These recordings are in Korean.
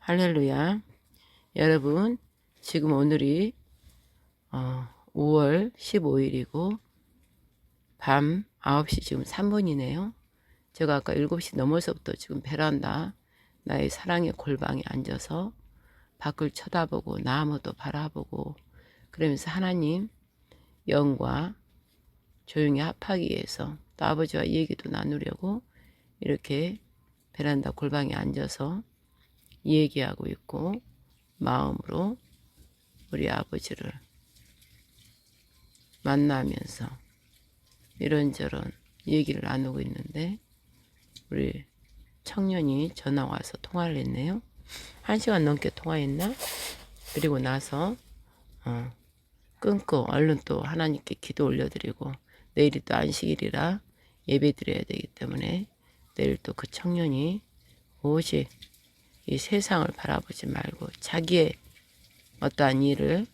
할렐루야. 여러분, 지금 오늘이 5월 15일이고 밤 9시 지금 3분이네요. 제가 아까 7시 넘어서부터 지금 베란다 나의 사랑의 골방에 앉아서 밖을 쳐다보고 나무도 바라보고 그러면서 하나님 영과 조용히 합하기 위해서 또 아버지와 얘기도 나누려고 이렇게 베란다 골방에 앉아서 얘기하고 있고 마음으로 우리 아버지를 만나면서 이런저런 얘기를 나누고 있는데 우리 청년이 전화 와서 통화를 했네요. 1시간 넘게 통화했나? 그리고 나서 끊고 얼른 또 하나님께 기도 올려드리고 내일이 또 안식일이라 예배 드려야 되기 때문에 내일 또 그 청년이 오직 이 세상을 바라보지 말고 자기의 어떠한 일을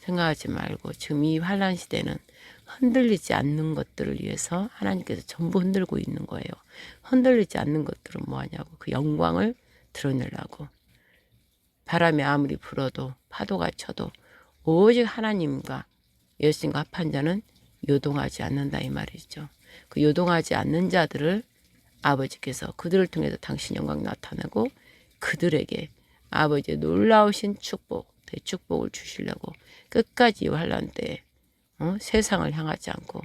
생각하지 말고 지금 이 환란 시대는 흔들리지 않는 것들을 위해서 하나님께서 전부 흔들고 있는 거예요. 흔들리지 않는 것들은 뭐하냐고 그 영광을 드러내려고. 바람이 아무리 불어도 파도가 쳐도 오직 하나님과 예수님과 합한 자는 요동하지 않는다 이 말이죠. 그 요동하지 않는 자들을 아버지께서 그들을 통해서 당신 영광 나타내고 그들에게 아버지의 놀라우신 축복, 대축복을 주시려고 끝까지 이 환란 때에 세상을 향하지 않고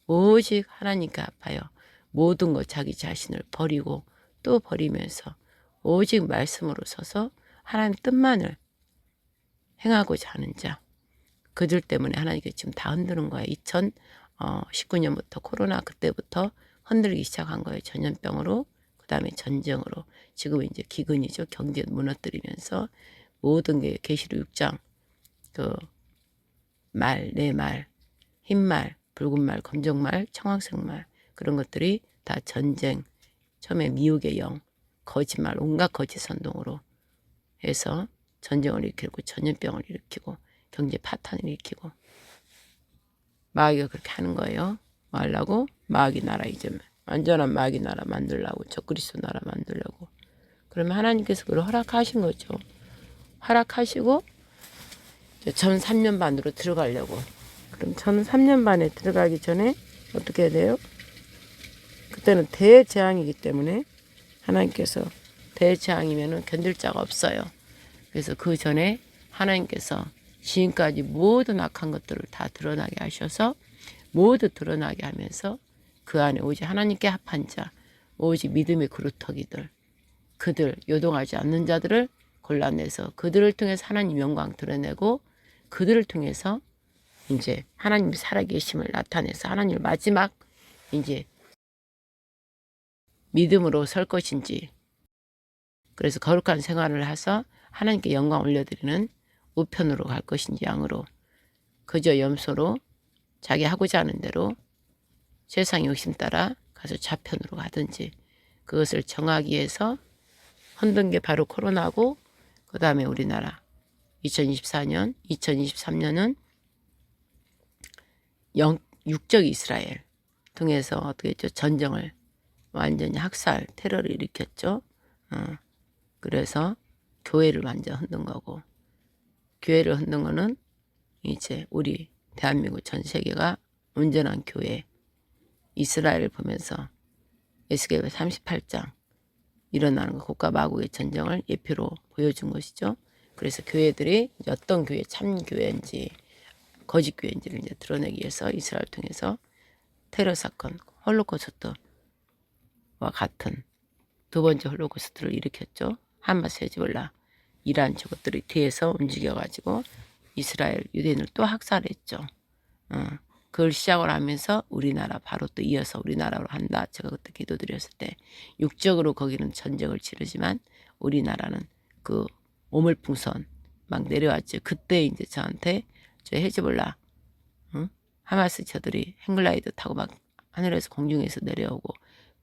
오직 하나님께 합하여 모든 것 자기 자신을 버리고 또 버리면서 오직 말씀으로 서서 하나님 뜻만을 행하고자 하는 자, 그들 때문에 하나님께 지금 다 흔드는 거예요. 2019년부터 코로나 그때부터 흔들기 시작한 거예요. 전염병으로, 그 다음에 전쟁으로, 지금 이제 기근이죠. 경제 무너뜨리면서 모든 게 계시록 6장 그 말, 내 말, 흰 말, 붉은 말, 검정 말, 청황색 말 그런 것들이 다 전쟁, 처음에 미혹의 영, 거짓말, 온갖 거짓 선동으로 해서 전쟁을 일으키고 전염병을 일으키고 경제 파탄을 일으키고 마귀가 그렇게 하는 거예요. 뭐 하려고? 마귀 나라 이제 완전한 마귀 나라 만들려고 적그리스도 나라 만들려고. 그러면 하나님께서 그걸 허락하신 거죠. 허락하시고 전 3년 반으로 들어가려고. 그럼 전 3년 반에 들어가기 전에 어떻게 해야 돼요? 그때는 대재앙이기 때문에 하나님께서 대재앙이면 견딜 자가 없어요. 그래서 그 전에 하나님께서 지금까지 모든 악한 것들을 다 드러나게 하셔서 모두 드러나게 하면서 그 안에 오직 하나님께 합한 자, 오직 믿음의 그루터기들, 그들 요동하지 않는 자들을 골라내서 그들을 통해서 하나님 영광 드러내고 그들을 통해서 이제 하나님 살아계심을 나타내서 하나님 마지막 이제 믿음으로 설 것인지, 그래서 거룩한 생활을 해서 하나님께 영광 올려드리는 우편으로 갈 것인지 양으로, 그저 염소로 자기 하고자 하는 대로 세상 욕심 따라 가서 좌편으로 가든지, 그것을 정하기 위해서 흔든 게 바로 코로나고, 그 다음에 우리나라 2024년, 2023년은 육적 이스라엘 통해서 어떻게 했죠? 전쟁을 완전히 학살, 테러를 일으켰죠. 그래서 교회를 완전 흔든 거고, 교회를 흔든 거는 이제 우리 대한민국 전 세계가 온전한 교회, 이스라엘을 보면서 에스겔 38장 일어나는 거, 국가 마국의 전쟁을 예표로 보여준 것이죠. 그래서 교회들이 어떤 교회, 참 교회인지 거짓 교회인지를 이제 드러내기 위해서 이스라엘을 통해서 테러 사건, 홀로코스트와 같은 두 번째 홀로코스트를 일으켰죠. 하마스, 헤즈볼라, 이란 저것들이 뒤에서 움직여가지고 이스라엘 유대인을 또 학살했죠. 그걸 시작을 하면서 우리나라 바로 또 이어서 우리나라로 한다. 제가 그때 기도드렸을 때 육적으로 거기는 전쟁을 치르지만 우리나라는 그 오물풍선 막 내려왔죠. 그때 이제 저한테 저 헤즈볼라, 하마스 저들이 행글라이더 타고 막 하늘에서 공중에서 내려오고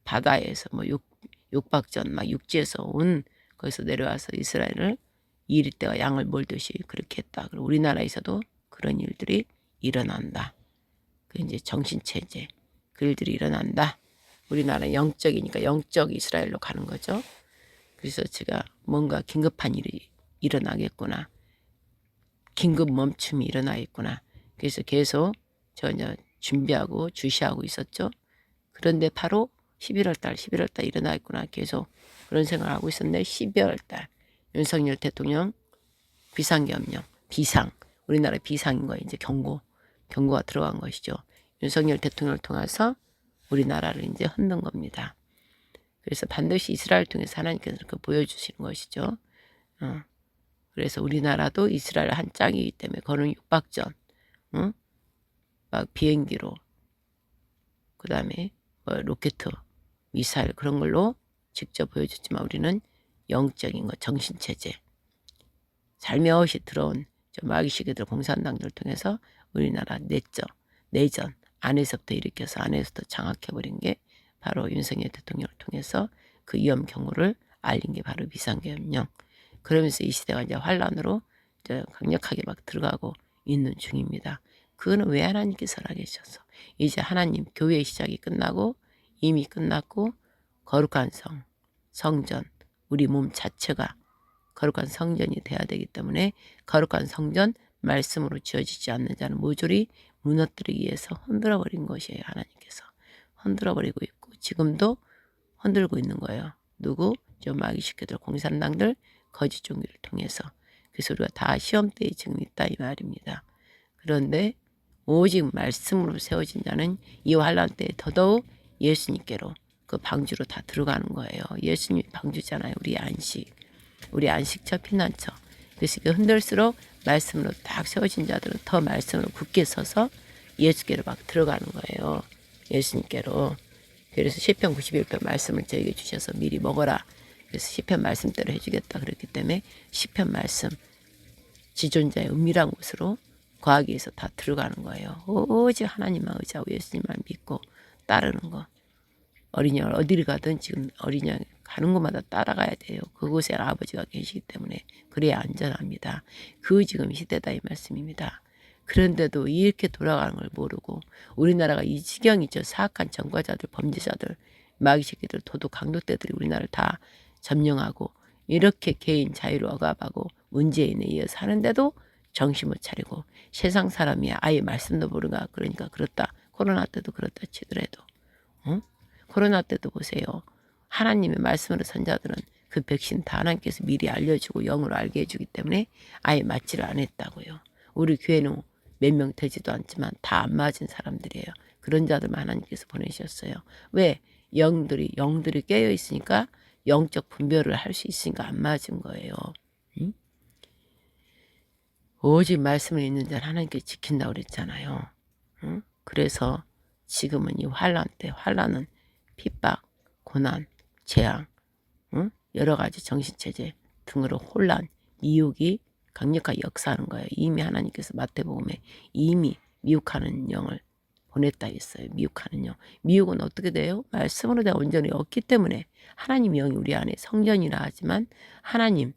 바다에서 뭐 육박전 막 육지에서 온 거기서 내려와서 이스라엘을 이리 때와 양을 몰듯이 그렇게 했다. 그리고 우리나라에서도 그런 일들이 일어난다. 그 이제 정신체제 그 일들이 일어난다. 우리나라 영적이니까 영적 이스라엘로 가는 거죠. 그래서 제가 뭔가 긴급한 일이 일어나겠구나. 긴급 멈춤이 일어나겠구나. 그래서 계속 저 이제 준비하고 주시하고 있었죠. 그런데 바로 11월 달 일어나겠구나. 계속 그런 생각을 하고 있었는데 12월 달 윤석열 대통령 비상계엄령, 우리나라 비상인 거 이제 경고가 들어간 것이죠. 윤석열 대통령을 통해서 우리나라를 이제 흔든 겁니다. 그래서 반드시 이스라엘 통해서 하나님께서 그 보여주시는 것이죠. 그래서 우리나라도 이스라엘 한 짝이기 때문에 그는 육박전, 막 비행기로, 그 다음에 뭐 로켓, 미사일 그런 걸로 직접 보여줬지만 우리는 영적인 거, 정신체제, 살며시 들어온 저 마귀시기들 공산당들 통해서 우리나라 내전 안에서부터 일으켜서 안에서부터 장악해버린 게 바로 윤석열 대통령을 통해서 그 위험 경고를 알린 게 바로 비상계엄령. 그러면서 이 시대가 이제 환란으로 이제 강력하게 막 들어가고 있는 중입니다. 그거는 왜 하나님께서 하계셔서 이제 하나님 교회의 시작이 끝나고 이미 끝났고 거룩한 성전 우리 몸 자체가 거룩한 성전이 돼야 되기 때문에 거룩한 성전 말씀으로 지어지지 않는 자는 모조리 무너뜨리기 위해서 흔들어버린 것이에요. 하나님께서 흔들어버리고 있고 지금도 흔들고 있는 거예요. 누구? 저 마귀 새끼들 공산당들 거짓 종교를 통해서. 그래서 우리가 다 시험대에 지금 있다 이 말입니다. 그런데 오직 말씀으로 세워진 자는 이 환란 때에 더더욱 예수님께로 그 방주로 다 들어가는 거예요. 예수님이 방주잖아요. 우리 안식처 피난처. 그래서 그 흔들수록 말씀으로 딱 세워진 자들은 더 말씀으로 굳게 서서 예수께로 막 들어가는 거예요. 예수님께로. 그래서 시편 91편 말씀을 저에게 주셔서 미리 먹어라. 그래서 시편 말씀대로 해주겠다 그랬기 때문에 시편 말씀 지존자의 은밀한 곳으로 거하기 위해서 다 들어가는 거예요. 오직 하나님만 의지하고 예수님만 믿고 따르는 거. 어린이가 어디를 가든 지금 어린이가 가는 곳마다 따라가야 돼요. 그곳에 아버지가 계시기 때문에 그래야 안전합니다. 그 지금 시대다 이 말씀입니다. 그런데도 이렇게 돌아가는 걸 모르고 우리나라가 이 지경이죠. 사악한 전과자들, 범죄자들, 마귀 새끼들, 도둑, 강도떼들이 우리나라를 다 점령하고 이렇게 개인 자유를 억압하고 문재인에 의해서 하는데도 정신 못 차리고 세상 사람이 아예 말씀도 모르가 그러니까 그렇다. 코로나 때도 그렇다 치더라도 코로나 때도 보세요. 하나님의 말씀으로 선 자들은 그 백신 다 하나님께서 미리 알려주고 영으로 알게 해주기 때문에 아예 맞지를 않았다고요. 우리 교회는 몇 명 되지도 않지만 다 안 맞은 사람들이에요. 그런 자들만 하나님께서 보내셨어요. 왜? 영들이 깨어 있으니까 영적 분별을 할 수 있으니까 안 맞은 거예요. 응? 오직 말씀을 읽는 자는 하나님께서 지킨다고 그랬잖아요. 응? 그래서 지금은 이 환란 때 환란은 핍박, 고난, 재앙, 응? 여러 가지 정신체제 등으로 혼란, 미혹이 강력하게 역사하는 거예요. 이미 하나님께서 마태복음에 이미 미혹하는 영을 보냈다 했어요. 미혹하는 영. 미혹은 어떻게 돼요? 말씀으로 내가 온전히 얻기 때문에 하나님 영이 우리 안에 성전이라 하지만 하나님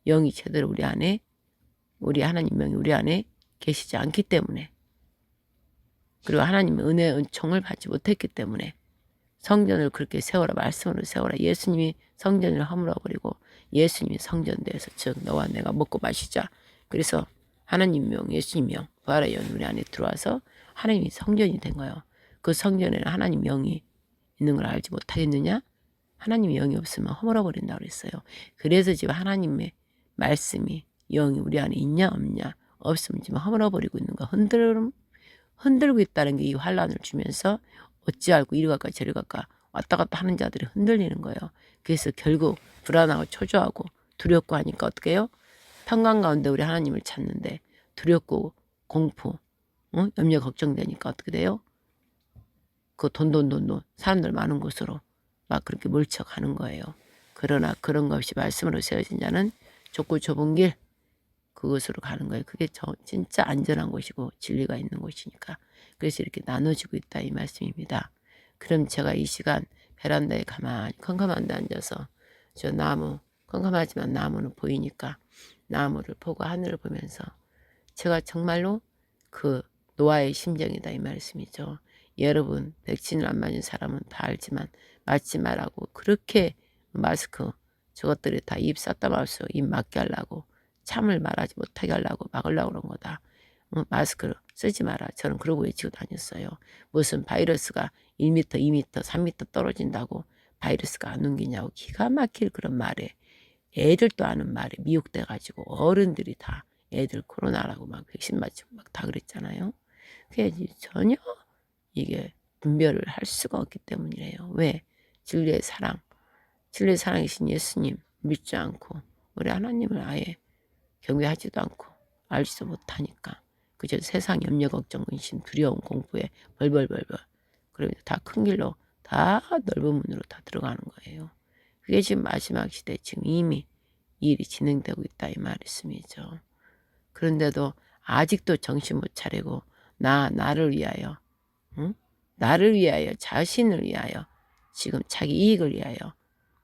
영이 제대로 우리 하나님 영이 우리 안에 계시지 않기 때문에 그리고 하나님의 은혜의 은총을 받지 못했기 때문에 성전을 그렇게 세워라. 말씀으로 세워라. 예수님이 성전을 허물어버리고 예수님이 성전대에서 즉 너와 내가 먹고 마시자. 그래서 하나님 명, 예수님 명, 부활의 영 우리 안에 들어와서 하나님이 성전이 된 거예요. 그 성전에는 하나님 영이 있는 걸 알지 못하겠느냐? 하나님의 영이 없으면 허물어버린다고 그랬어요. 그래서 지금 하나님의 말씀이 영이 우리 안에 있냐 없냐 없으면 지금 허물어버리고 있는 거 흔들고 있다는 게 이 환란을 주면서 어찌 알고 이리 갈까 저리 갈까 왔다 갔다 하는 자들이 흔들리는 거예요. 그래서 결국 불안하고 초조하고 두렵고 하니까 어떻게 해요? 평강 가운데 우리 하나님을 찾는데 두렵고 공포, 염려 걱정되니까 어떻게 돼요? 그 돈 사람들 많은 곳으로 막 그렇게 몰쳐가는 거예요. 그러나 그런 것 없이 말씀으로 세워진 자는 좁고 좁은 길 그것으로 가는 거예요. 그게 진짜 안전한 곳이고 진리가 있는 곳이니까. 그래서 이렇게 나눠지고 있다 이 말씀입니다. 그럼 제가 이 시간 베란다에 가만히 컴컴한 데 앉아서 저 나무 컴컴하지만 나무는 보이니까 나무를 보고 하늘을 보면서 제가 정말로 그 노아의 심정이다 이 말씀이죠. 여러분 백신을 안 맞은 사람은 다 알지만 맞지 말라고 그렇게 마스크 저것들이 다 입 쌌다 말수 입 막게 하려고 참을 말하지 못하게 하려고 막으려고 그런 거다. 마스크를 쓰지 마라. 저는 그러고 외치고 다녔어요. 무슨 바이러스가 1m, 2m, 3m 떨어진다고 바이러스가 안 옮기냐고 기가 막힐 그런 말에 애들도 아는 말에 미혹돼가지고 어른들이 다 애들 코로나라고 막 백신 맞히고 막 다 그랬잖아요. 그게 전혀 이게 분별을 할 수가 없기 때문이래요. 왜? 진리의 사랑, 진리의 사랑이신 예수님 믿지 않고 우리 하나님을 아예 경외하지도 않고 알지도 못하니까 그저 세상 염려 걱정 근심 두려움 공포에 벌벌벌벌 그러면 다 큰 길로 다 넓은 문으로 다 들어가는 거예요. 그게 지금 마지막 시대 지금 이미 일이 진행되고 있다 이 말씀이죠. 그런데도 아직도 정신 못 차리고 나를 위하여 응? 나를 위하여 자신을 위하여 지금 자기 이익을 위하여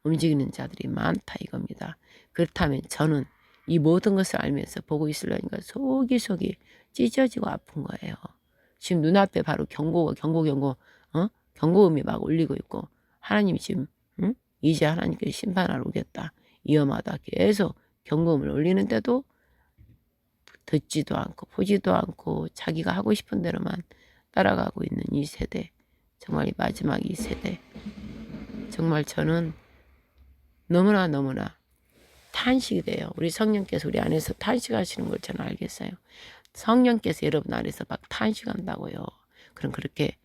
움직이는 자들이 많다 이겁니다. 그렇다면 저는 이 모든 것을 알면서 보고 있으려니까 속이 찢어지고 아픈 거예요. 지금 눈앞에 바로 경고 경고음이 막 울리고 있고 하나님이 지금 이제 하나님께서 심판하러 오겠다. 위험하다. 계속 경고음을 울리는데도 듣지도 않고 보지도 않고 자기가 하고 싶은 대로만 따라가고 있는 이 세대. 정말 마지막 이 세대. 정말 저는 너무나 탄식이 돼요. 우리 성령께서 우리 안에서 탄식하시는 걸 저는 알겠어요. 성령께서 여러분 안에서 막 탄식한다고요. 그럼 그렇게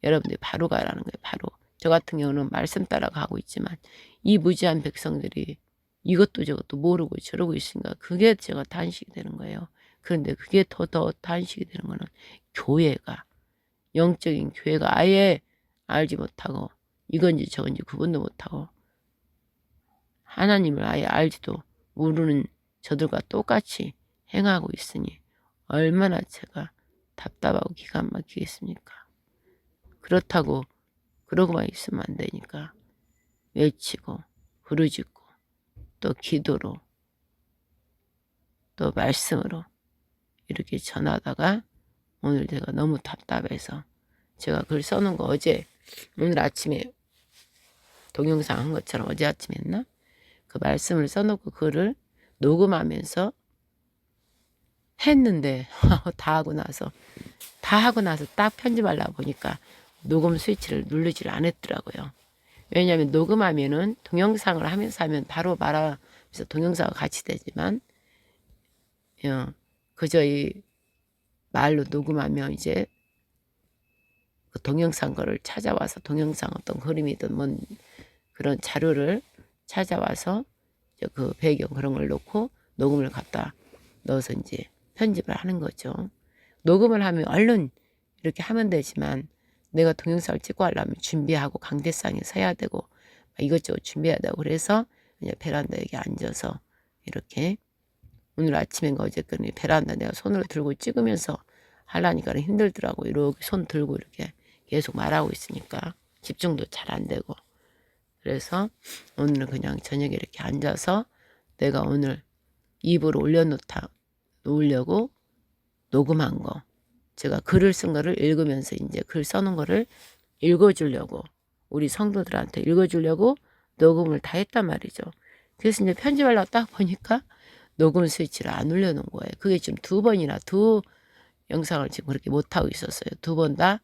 여러분들이 바로 가라는 거예요. 바로. 저 같은 경우는 말씀 따라가 하고 있지만 이 무지한 백성들이 이것도 저것도 모르고 저러고 있으니까 그게 제가 탄식이 되는 거예요. 그런데 그게 더 탄식이 되는 거는 교회가 영적인 교회가 아예 알지 못하고 이건지 저건지 구분도 못하고 하나님을 아예 알지도 모르는 저들과 똑같이 행하고 있으니 얼마나 제가 답답하고 기가 막히겠습니까. 그렇다고 그러고만 있으면 안 되니까 외치고 부르짖고 또 기도로 또 말씀으로 이렇게 전하다가 오늘 제가 너무 답답해서 제가 글 써놓은 거 어제 오늘 아침에 동영상 한 것처럼 어제 아침에 했나? 그 말씀을 써놓고 글을 녹음하면서 했는데 다 하고 나서 딱 편집하려고 보니까 녹음 스위치를 누르지를 않았더라고요. 왜냐하면 녹음하면은 동영상을 하면서 하면 바로 말하면서 동영상과 같이 되지만 그저 이 말로 녹음하면 이제 그 동영상 거를 찾아와서 동영상 어떤 그림이든 뭔 그런 자료를 찾아와서 그 배경 그런 걸 놓고 녹음을 갖다 넣어서 이제 편집을 하는 거죠. 녹음을 하면 얼른 이렇게 하면 되지만 내가 동영상을 찍고 하려면 준비하고 강대상에 서야 되고 이것저것 준비해야 되고 그래서 그냥 베란다 여기 앉아서 이렇게 오늘 아침인가 어저께는 베란다 내가 손으로 들고 찍으면서 하려니까 힘들더라고. 이렇게 손 들고 이렇게 계속 말하고 있으니까 집중도 잘 안 되고 그래서 오늘은 그냥 저녁에 이렇게 앉아서 내가 오늘 입으로 올려놓으려고 녹음한 거 제가 글을 쓴 거를 읽으면서 이제 글 써놓은 거를 읽어주려고 우리 성도들한테 읽어주려고 녹음을 다 했단 말이죠. 그래서 이제 편집하려고 딱 보니까 녹음 스위치를 안 올려놓은 거예요. 그게 지금 두 영상을 지금 그렇게 못하고 있었어요. 두 번 다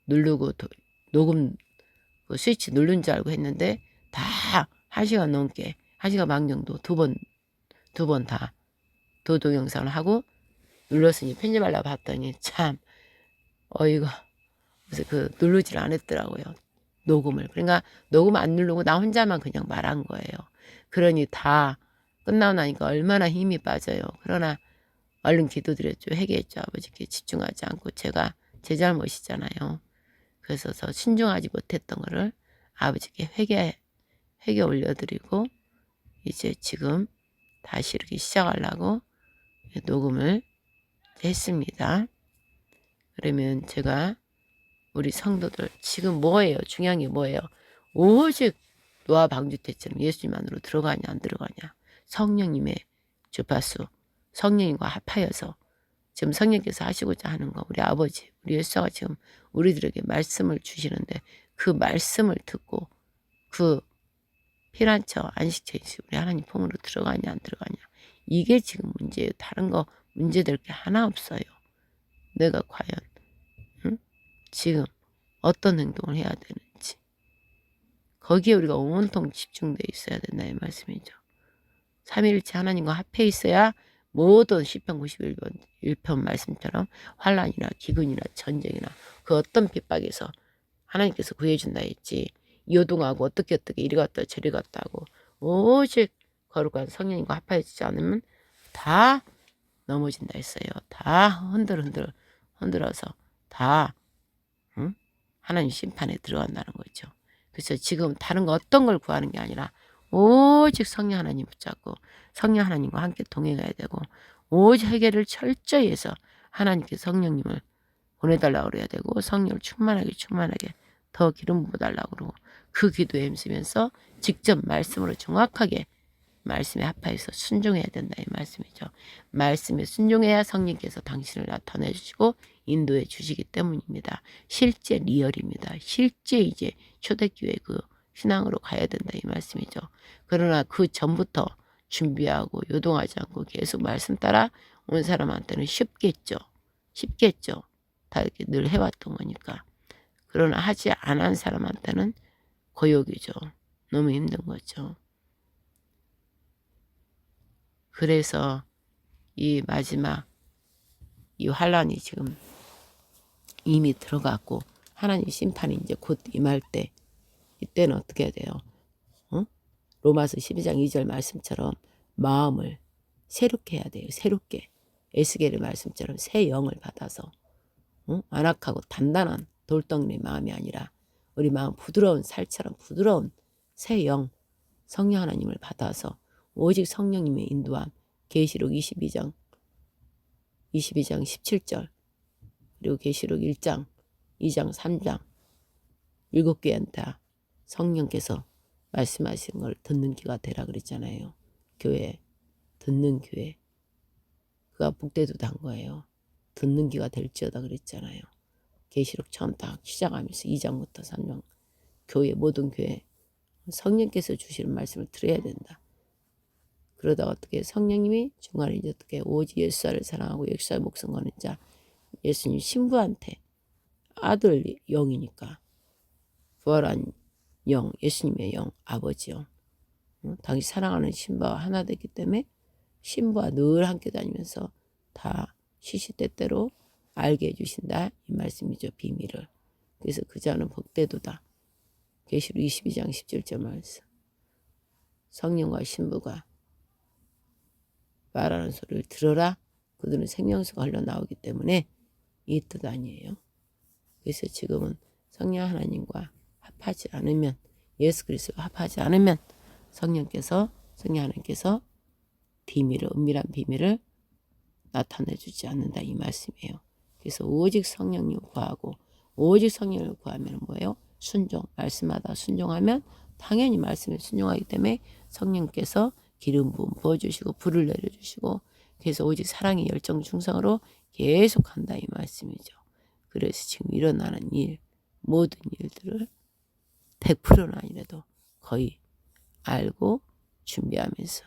누르고 녹음 그 스위치 누른 줄 알고 했는데 다 1시간 넘게 1시간 반 정도 두 번 다 두 동영상을 하고 눌러서 이제 편집하려고 봤더니 참 이거 그래서 그 누르질 않았더라고요. 녹음을. 그러니까 녹음 안 누르고 나 혼자만 그냥 말한 거예요. 그러니 다 끝나고 나니까 얼마나 힘이 빠져요. 그러나 얼른 기도드렸죠. 회개했죠. 아버지께 집중하지 않고 제가 제 잘못이잖아요. 그래서 더 신중하지 못했던 거를 아버지께 회개 올려드리고 이제 지금 다시 이렇게 시작하려고 녹음을 했습니다. 그러면 제가 우리 성도들 지금 뭐예요? 중요한 게 뭐예요? 오직 노아 방주 때처럼 예수님만으로 들어가냐 안 들어가냐 성령님의 주파수 성령님과 합하여서 지금 성령께서 하시고자 하는 거 우리 아버지 우리 예수가 지금 우리들에게 말씀을 주시는데 그 말씀을 듣고 그 피난처, 안식처 있이 우리 하나님 품으로 들어가냐 안 들어가냐. 이게 지금 문제예요. 다른 거 문제될 게 하나 없어요. 내가 과연 응? 지금 어떤 행동을 해야 되는지. 거기에 우리가 온통 집중돼 있어야 된다 이 말씀이죠. 삼위일체 하나님과 합해 있어야 모든 시편 91편 1편 말씀처럼 환란이나 기근이나 전쟁이나 그 어떤 핍박에서 하나님께서 구해준다 했지. 요동하고 어떻게 이리 갔다 저리 갔다 하고 오직 거룩한 성령님과 합하여지지 않으면 다 넘어진다 했어요. 다 흔들어서 다 응? 하나님 심판에 들어간다는 거죠. 그래서 지금 다른 거 어떤 걸 구하는 게 아니라 오직 성령 하나님 붙잡고 성령 하나님과 함께 동행해야 되고 오직 회개를 철저히 해서 하나님께 성령님을 보내달라고 그래야 되고 성령을 충만하게 더 기름 부어달라고 그러고 그 기도에 힘쓰면서 직접 말씀으로 정확하게 말씀에 합하여서 순종해야 된다 이 말씀이죠. 말씀에 순종해야 성령께서 당신을 나타내 주시고 인도해 주시기 때문입니다. 실제 리얼입니다. 실제 이제 초대교회 그 신앙으로 가야 된다 이 말씀이죠. 그러나 그 전부터 준비하고 요동하지 않고 계속 말씀 따라 온 사람한테는 쉽겠죠. 다 이렇게 늘 해왔던 거니까. 그러나 하지 않은 사람한테는 고역이죠. 너무 힘든 거죠. 그래서 이 마지막 이 환란이 지금 이미 들어갔고 하나님 심판이 이제 곧 임할 때 이때는 어떻게 해야 돼요? 로마서 12장 2절 말씀처럼 마음을 새롭게 해야 돼요. 새롭게. 에스겔의 말씀처럼 새 영을 받아서 안악하고 단단한 돌덩이 마음이 아니라 우리 마음 부드러운 살처럼 부드러운 새 영, 성령 하나님을 받아서 오직 성령님의 인도함, 계시록 22장 17절 그리고 계시록 1장 2장 3장 7개한테 성령께서 말씀하신 걸 듣는 귀가 되라 그랬잖아요. 교회 듣는 교회 그가 복되도 단 거예요. 듣는 귀가 될지어다 그랬잖아요. 계시록 처음 딱 시작하면서 2장부터 3장 교회 모든 교회 성령께서 주시는 말씀을 들어야 된다. 그러다가 어떻게 성령님이 중간에 이제 어떻게 오직 예수를 사랑하고 예수의 목숨 거는 자 예수님 신부한테 아들 영이니까 부활한 영 예수님의 영 아버지 영 당시 사랑하는 신부와 하나 되기 때문에 신부와 늘 함께 다니면서 다 시시때때로 알게 해주신다 이 말씀이죠. 비밀을. 그래서 그 자는 복되도다. 계시록 22장 17절 말씀. 성령과 신부가 말하는 소리를 들어라. 그들은 생명수가 흘러나오기 때문에 이 뜻 아니에요. 그래서 지금은 성령 하나님과 합하지 않으면 예수 그리스도와 합하지 않으면 성령 하나님께서 비밀을 은밀한 비밀을 나타내 주지 않는다 이 말씀이에요. 그래서 오직 성령님 구하고 오직 성령을 구하면 뭐예요? 순종. 말씀마다 순종하면 당연히 말씀에 순종하기 때문에 성령께서 기름 부음 부어주시고 불을 내려주시고 그래서 오직 사랑의 열정 충성으로 계속한다 이 말씀이죠. 그래서 지금 일어나는 일 모든 일들을 100%는 아니라도 거의 알고 준비하면서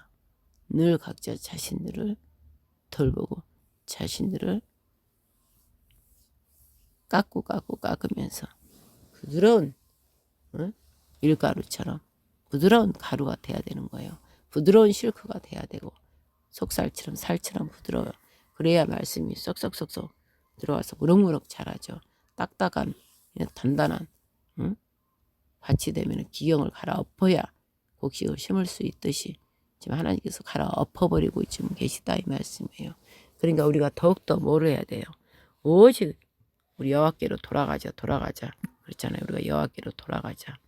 늘 각자 자신들을 돌보고 자신들을 깎으면서 부드러운 밀가루처럼 부드러운 가루가 돼야 되는 거예요. 부드러운 실크가 돼야 되고 속살처럼 살처럼 부드러워요. 그래야 말씀이 쏙쏙쏙쏙 들어와서 무럭무럭 자라죠. 딱딱한 단단한 밭이 되면 기경을 갈아엎어야 곡식을 심을 수 있듯이 지금 하나님께서 갈아엎어버리고 지금 계시다 이 말씀이에요. 그러니까 우리가 더욱더 뭐를 해야 돼요? 오직 우리 여호와께로 돌아가자. 그렇잖아요. 우리가 여호와께로 돌아가자.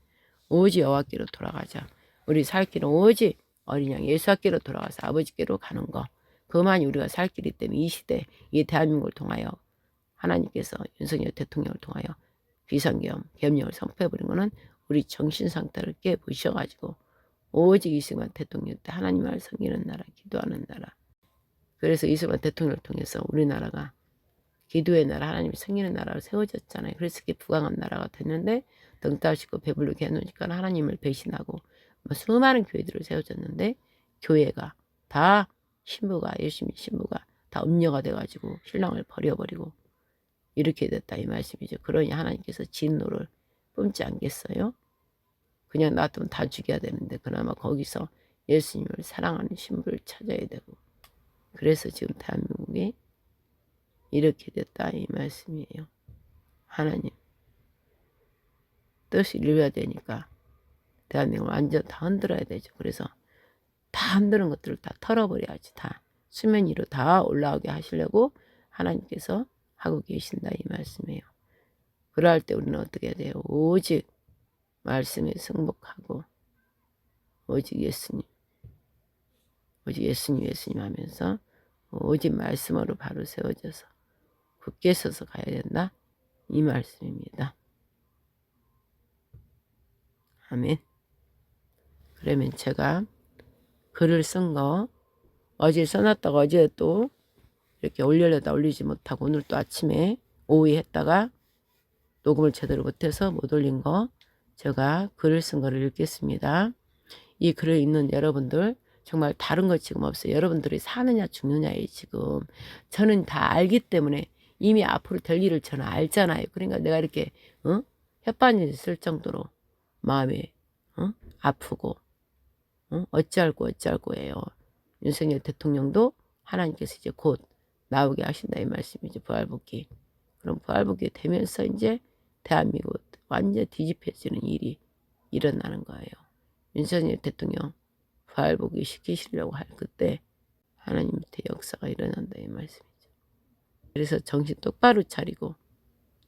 오직 여호와께로 돌아가자. 우리 살 길은 오직 어린 양 예수께로 돌아가서 아버지께로 가는 거. 그만이 우리가 살 길이기 때문에 이 시대, 이 대한민국을 통하여 하나님께서 윤석열 대통령을 통하여 비상계엄, 계엄령을 선포해버린 거는 우리 정신 상태를 깨부셔가지고 오직 이승만 대통령 때 하나님을 섬기는 나라, 기도하는 나라. 그래서 이승만 대통령을 통해서 우리나라가 기도의 나라, 하나님을 섬기는 나라로 세워졌잖아요. 그래서 그게 부강한 나라가 됐는데 등 따시고 배불르게 해놓으니까 하나님을 배신하고 뭐 수많은 교회들을 세워졌는데 교회가 다 열심히 신부가 다 음녀가 돼가지고 신랑을 버려버리고 이렇게 됐다 이 말씀이죠. 그러니 하나님께서 진노를 뿜지 않겠어요? 그냥 놔두면 다 죽여야 되는데 그나마 거기서 예수님을 사랑하는 신부를 찾아야 되고 그래서 지금 대한민국이 이렇게 됐다 이 말씀이에요. 하나님 뜻이 이루어야 되니까 대한민국을 완전 다 흔들어야 되죠. 그래서 다 흔드는 것들을 다 털어버려야지. 다 수면 위로 다 올라오게 하시려고 하나님께서 하고 계신다 이 말씀이에요. 그럴 때 우리는 어떻게 해야 돼요? 오직 말씀에 승복하고 오직 예수님 하면서 오직 말씀으로 바로 세워져서 굳게 서서 가야 된다 이 말씀입니다. 아멘. 그러면 제가 글을 쓴 거 어제 써놨다가 어제 또 이렇게 올리려다 올리지 못하고 오늘 또 아침에 오후에 했다가 녹음을 제대로 못해서 못 올린 거 제가 글을 쓴 거를 읽겠습니다. 이 글을 읽는 여러분들 정말 다른 거 지금 없어요. 여러분들이 사느냐 죽느냐에 지금 저는 다 알기 때문에 이미 앞으로 될 일을 저는 알잖아요. 그러니까 내가 이렇게 햇반이 쓸 정도로 마음이 아프고 어찌할 거예요. 윤석열 대통령도 하나님께서 이제 곧 나오게 하신다 이 말씀이죠. 부활복귀. 그럼 부활복귀 되면서 이제 대한민국 완전 뒤집혀지는 일이 일어나는 거예요. 윤석열 대통령 부활복귀 시키시려고 할 그때 하나님 밑에 역사가 일어난다 이 말씀이죠. 그래서 정신 똑바로 차리고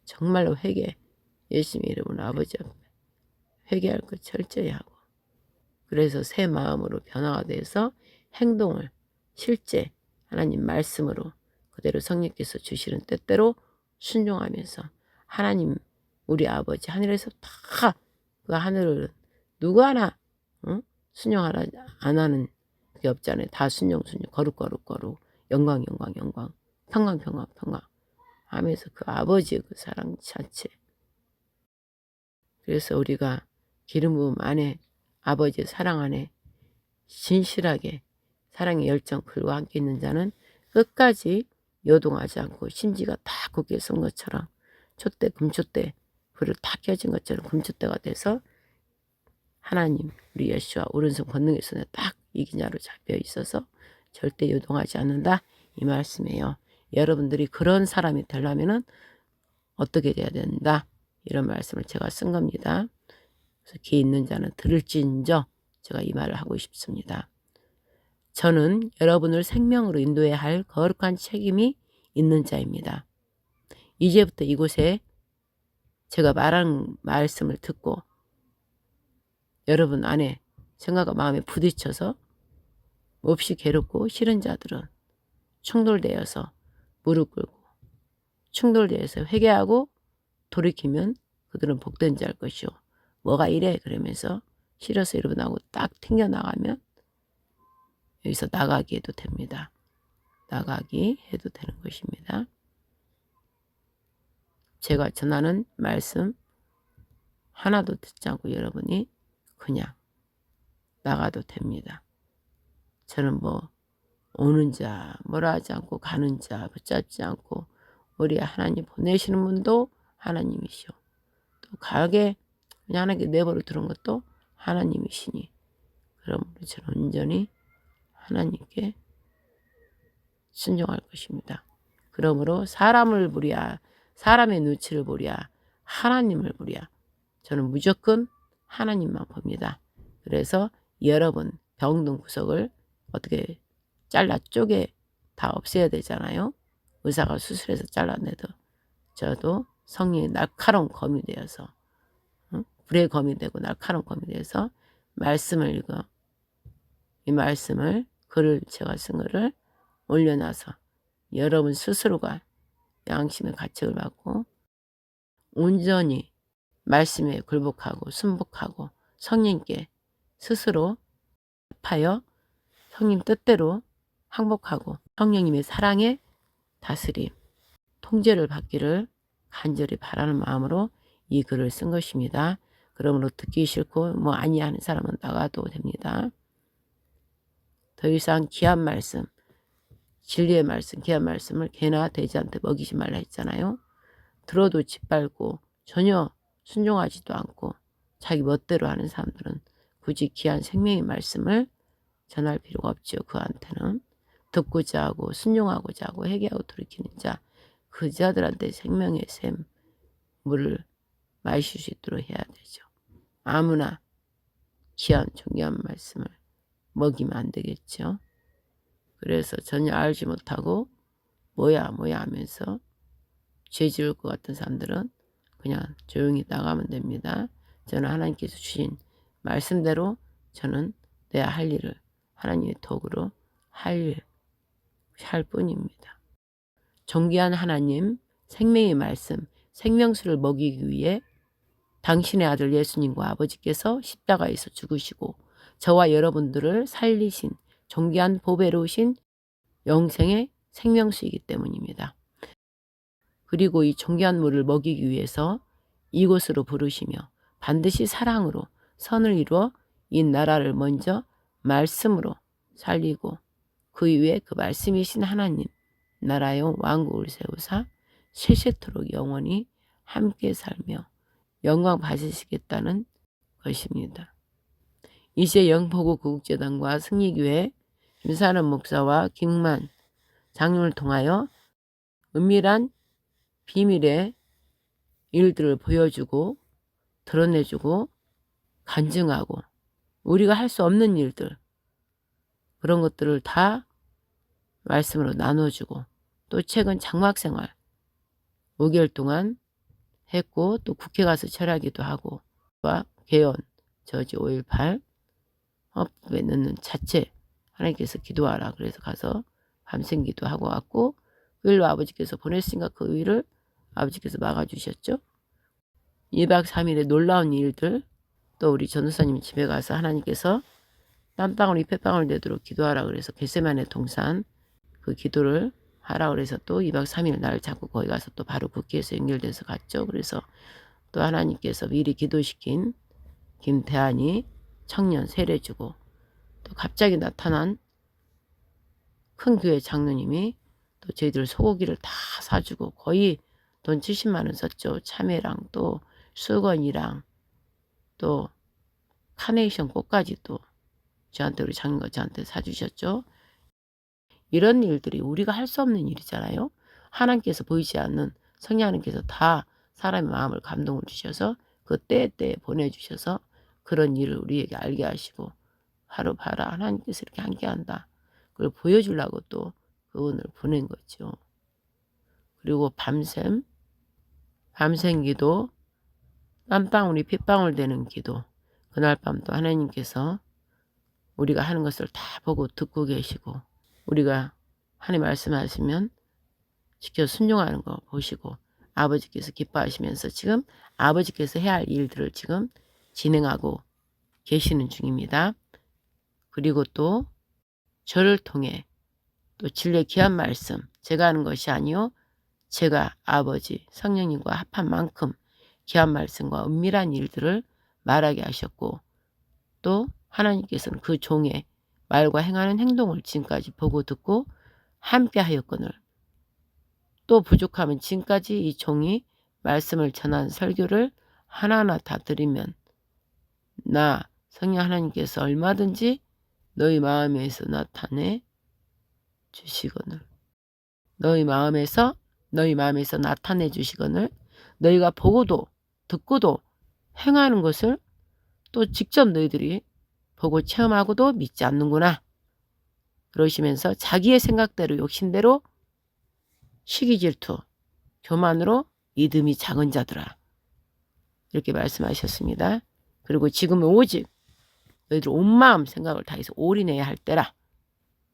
정말로 회개 예수님의 이름으로 아버지 앞에 회개할 것 철저히 하고 그래서 새 마음으로 변화가 돼서 행동을 실제 하나님 말씀으로 그대로 성령께서 주시는 뜻대로 순종하면서 하나님 우리 아버지 하늘에서 다 그 하늘을 누구 하나 순종 안 하는 게 없잖아요. 다 순종 거룩 영광 평강 하면서 그 아버지의 그 사랑 자체. 그래서 우리가 기름 부음 안에 아버지의 사랑 안에 진실하게 사랑의 열정 불과 함께 있는 자는 끝까지 요동하지 않고 심지가 다 굳게 선 것처럼 촛대 금촛대 불을 다 켜진 것처럼 금촛대가 돼서 하나님 우리 예수와 오른손 권능의 손에 딱 이기냐로 잡혀 있어서 절대 요동하지 않는다 이 말씀이에요. 여러분들이 그런 사람이 되려면은 어떻게 돼야 된다 이런 말씀을 제가 쓴 겁니다. 그래서 귀 있는 자는 들을지인저 제가 이 말을 하고 싶습니다. 저는 여러분을 생명으로 인도해야 할 거룩한 책임이 있는 자입니다. 이제부터 이곳에 제가 말한 말씀을 듣고 여러분 안에 생각과 마음에 부딪혀서 몹시 괴롭고 싫은 자들은 충돌되어서 무릎 꿇고 충돌되어서 회개하고 돌이키면 그들은 복된 자일 것이요. 뭐가 이래 그러면서 싫어서 여러분하고 딱 튕겨나가면 여기서 나가기 해도 됩니다. 나가기 해도 되는 것입니다. 제가 전하는 말씀 하나도 듣지 않고 여러분이 그냥 나가도 됩니다. 저는 뭐 오는 자 뭐라 하지 않고 가는 자 붙잡지 않고 우리 하나님 보내시는 분도 하나님이시오. 또 가게 그냥 하나님께 내버려 두는 것도 하나님이시니 그러므로 저는 온전히 하나님께 순종할 것입니다. 그러므로 사람을 보랴 사람의 눈치를 보랴 하나님을 보랴 저는 무조건 하나님만 봅니다. 그래서 여러분 병든 구석을 어떻게 잘라 쪼개 다 없애야 되잖아요. 의사가 수술해서 잘라내도 저도 성령의 날카로운 검이 되어서 불의 검이 되고 날카로운 검이 되어서 말씀을 읽어 이 말씀을 글을 제가 쓴 거를 올려놔서 여러분 스스로가 양심의 가책을 받고 온전히 말씀에 굴복하고 순복하고 성령께 스스로 합하여 성령 뜻대로 항복하고 성령님의 사랑에 다스림, 통제를 받기를 간절히 바라는 마음으로 이 글을 쓴 것입니다. 그러므로 듣기 싫고 뭐 아니야 하는 사람은 나가도 됩니다. 더 이상 귀한 말씀, 진리의 말씀, 귀한 말씀을 개나 돼지한테 먹이지 말라 했잖아요. 들어도 짓밟고 전혀 순종하지도 않고 자기 멋대로 하는 사람들은 굳이 귀한 생명의 말씀을 전할 필요가 없죠. 그한테는 듣고자 하고 순종하고자 하고 회개하고 돌이키는 자, 그 자들한테 생명의 샘 물을 마실 수 있도록 해야 되죠. 아무나 귀한 존귀한 말씀을 먹이면 안 되겠죠. 그래서 전혀 알지 못하고 뭐야 하면서 죄 지을 것 같은 사람들은 그냥 조용히 나가면 됩니다. 저는 하나님께서 주신 말씀대로 저는 내 할 일을 하나님의 덕으로 할 뿐입니다. 존귀한 하나님, 생명의 말씀, 생명수를 먹이기 위해 당신의 아들 예수님과 아버지께서 십자가에서 죽으시고 저와 여러분들을 살리신 존귀한 보배로우신 영생의 생명수이기 때문입니다. 그리고 이 존귀한 물을 먹이기 위해서 이곳으로 부르시며 반드시 사랑으로 선을 이루어 이 나라를 먼저 말씀으로 살리고 그 이후에 그 말씀이신 하나님 나라의 왕국을 세우사 세세토록 영원히 함께 살며 영광 받으시겠다는 것입니다. 이제 영포구 구국재단과 승리교회 김산원 목사와 김만 장로를 통하여 은밀한 비밀의 일들을 보여주고 드러내주고 간증하고 우리가 할 수 없는 일들 그런 것들을 다 말씀으로 나눠주고 또 최근 장막생활 5개월 동안 했고 또 국회 가서 철하기도 하고 개헌 저지 5.18 헌법에 넣는 자체 하나님께서 기도하라 그래서 가서 밤샘 기도하고 왔고 그 일로 아버지께서 보냈으니까 그 일을 아버지께서 막아주셨죠. 2박 3일의 놀라운 일들 또 우리 전도사님 집에 가서 하나님께서 땀방울 폐방울 내도록 기도하라 그래서 겟세마네 동산 그 기도를 하라 그래서 또 2박 3일 날 잡고 거기 가서 또 바로 국회에서 연결돼서 갔죠. 그래서 또 하나님께서 미리 기도시킨 김대한이 청년 세례 주고 또 갑자기 나타난 큰 교회 장로님이 또 저희들 소고기를 다 사주고 거의 돈 70만 원 썼죠. 참외랑 또 수건이랑 또 카네이션 꽃까지 또 저한테 우리 장로가 저한테 사주셨죠. 이런 일들이 우리가 할 수 없는 일이잖아요. 하나님께서 보이지 않는 성령 하나님께서 다 사람의 마음을 감동을 주셔서 그 때에 보내주셔서 그런 일을 우리에게 알게 하시고 바로 봐라 하나님께서 이렇게 함께한다. 그걸 보여주려고 또 그분을 보낸 거죠. 그리고 밤샘 기도 땀방울이 핏방울 되는 기도 그날 밤도 하나님께서 우리가 하는 것을 다 보고 듣고 계시고 우리가 하나님 말씀하시면 지켜 순종하는 거 보시고 아버지께서 기뻐하시면서 지금 아버지께서 해야 할 일들을 지금 진행하고 계시는 중입니다. 그리고 또 저를 통해 또 진리의 귀한 말씀 제가 하는 것이 아니요 제가 아버지 성령님과 합한 만큼 귀한 말씀과 은밀한 일들을 말하게 하셨고 또 하나님께서는 그 종의 말과 행하는 행동을 지금까지 보고 듣고 함께 하였거늘 또 부족하면 지금까지 이 종이 말씀을 전한 설교를 하나하나 다 드리면 나 성령 하나님께서 얼마든지 너희 마음에서 나타내 주시거늘 너희 마음에서 나타내 주시거늘 너희가 보고도 듣고도 행하는 것을 또 직접 너희들이 보고 체험하고도 믿지 않는구나. 그러시면서 자기의 생각대로 욕심대로 시기 질투 교만으로 믿음이 작은 자들아 이렇게 말씀하셨습니다. 그리고 지금은 오직 너희들 온 마음 생각을 다해서 올인해야 할 때라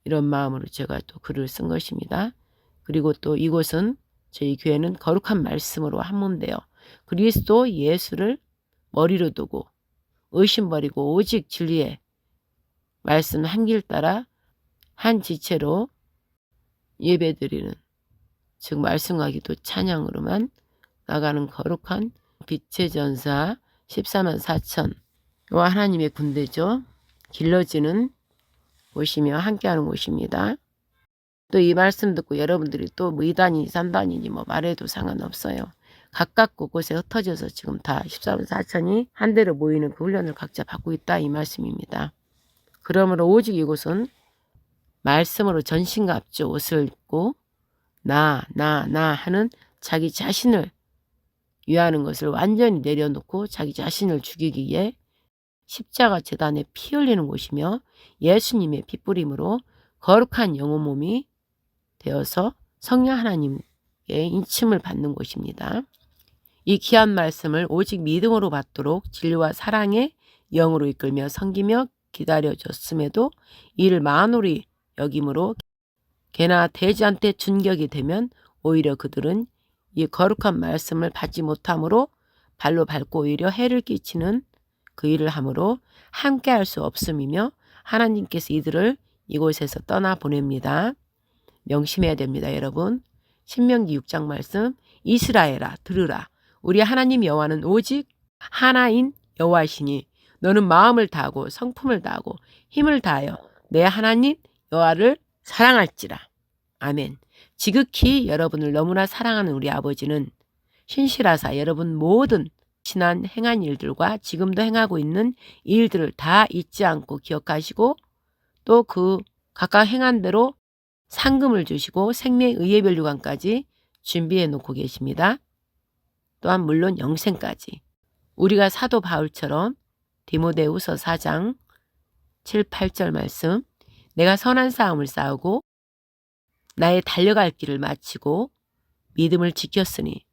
이런 마음으로 제가 또 글을 쓴 것입니다. 그리고 또 이곳은 저희 교회는 거룩한 말씀으로 한몸되어 그리스도 예수를 머리로 두고 의심 버리고 오직 진리의 말씀 한 길 따라 한 지체로 예배드리는 즉 말씀과 기도 찬양으로만 나가는 거룩한 빛의 전사 14만 4천. 와 하나님의 군대죠. 길러지는 곳이며 함께하는 곳입니다. 또 이 말씀 듣고 여러분들이 또 뭐 2단이니 3단이니 뭐 말해도 상관없어요. 각각 곳곳에 흩어져서 지금 다 14만 4천이 한데로 모이는 그 훈련을 각자 받고 있다 이 말씀입니다. 그러므로 오직 이곳은 말씀으로 전신갑주 옷을 입고 나 하는 자기 자신을 위하는 것을 완전히 내려놓고 자기 자신을 죽이기 위해 십자가 제단에 피 흘리는 곳이며 예수님의 핏부림으로 거룩한 영혼 몸이 되어서 성령 하나님의 인침을 받는 곳입니다. 이 귀한 말씀을 오직 믿음으로 받도록 진리와 사랑의 영으로 이끌며 섬기며 기다려줬음에도 이를 만홀히 여김으로 개나 돼지한테 준격이 되면 오히려 그들은 이 거룩한 말씀을 받지 못함으로 발로 밟고 오히려 해를 끼치는 그 일을 함으로 함께할 수 없음이며 하나님께서 이들을 이곳에서 떠나보냅니다. 명심해야 됩니다. 여러분. 신명기 6장 말씀 이스라엘아 들으라. 우리 하나님 여호와는 오직 하나인 여호와시니 너는 마음을 다하고 성품을 다하고 힘을 다하여 내 하나님 여호와를 사랑할지라. 아멘. 지극히 여러분을 너무나 사랑하는 우리 아버지는 신실하사 여러분 모든 지난 행한 일들과 지금도 행하고 있는 일들을 다 잊지 않고 기억하시고 또 그 각각 행한 대로 상금을 주시고 생명의 의의 면류관까지 준비해 놓고 계십니다. 또한 물론 영생까지. 우리가 사도 바울처럼 디모데후서 4장 7, 8절 말씀 내가 선한 싸움을 싸우고 나의 달려갈 길을 마치고 믿음을 지켰으니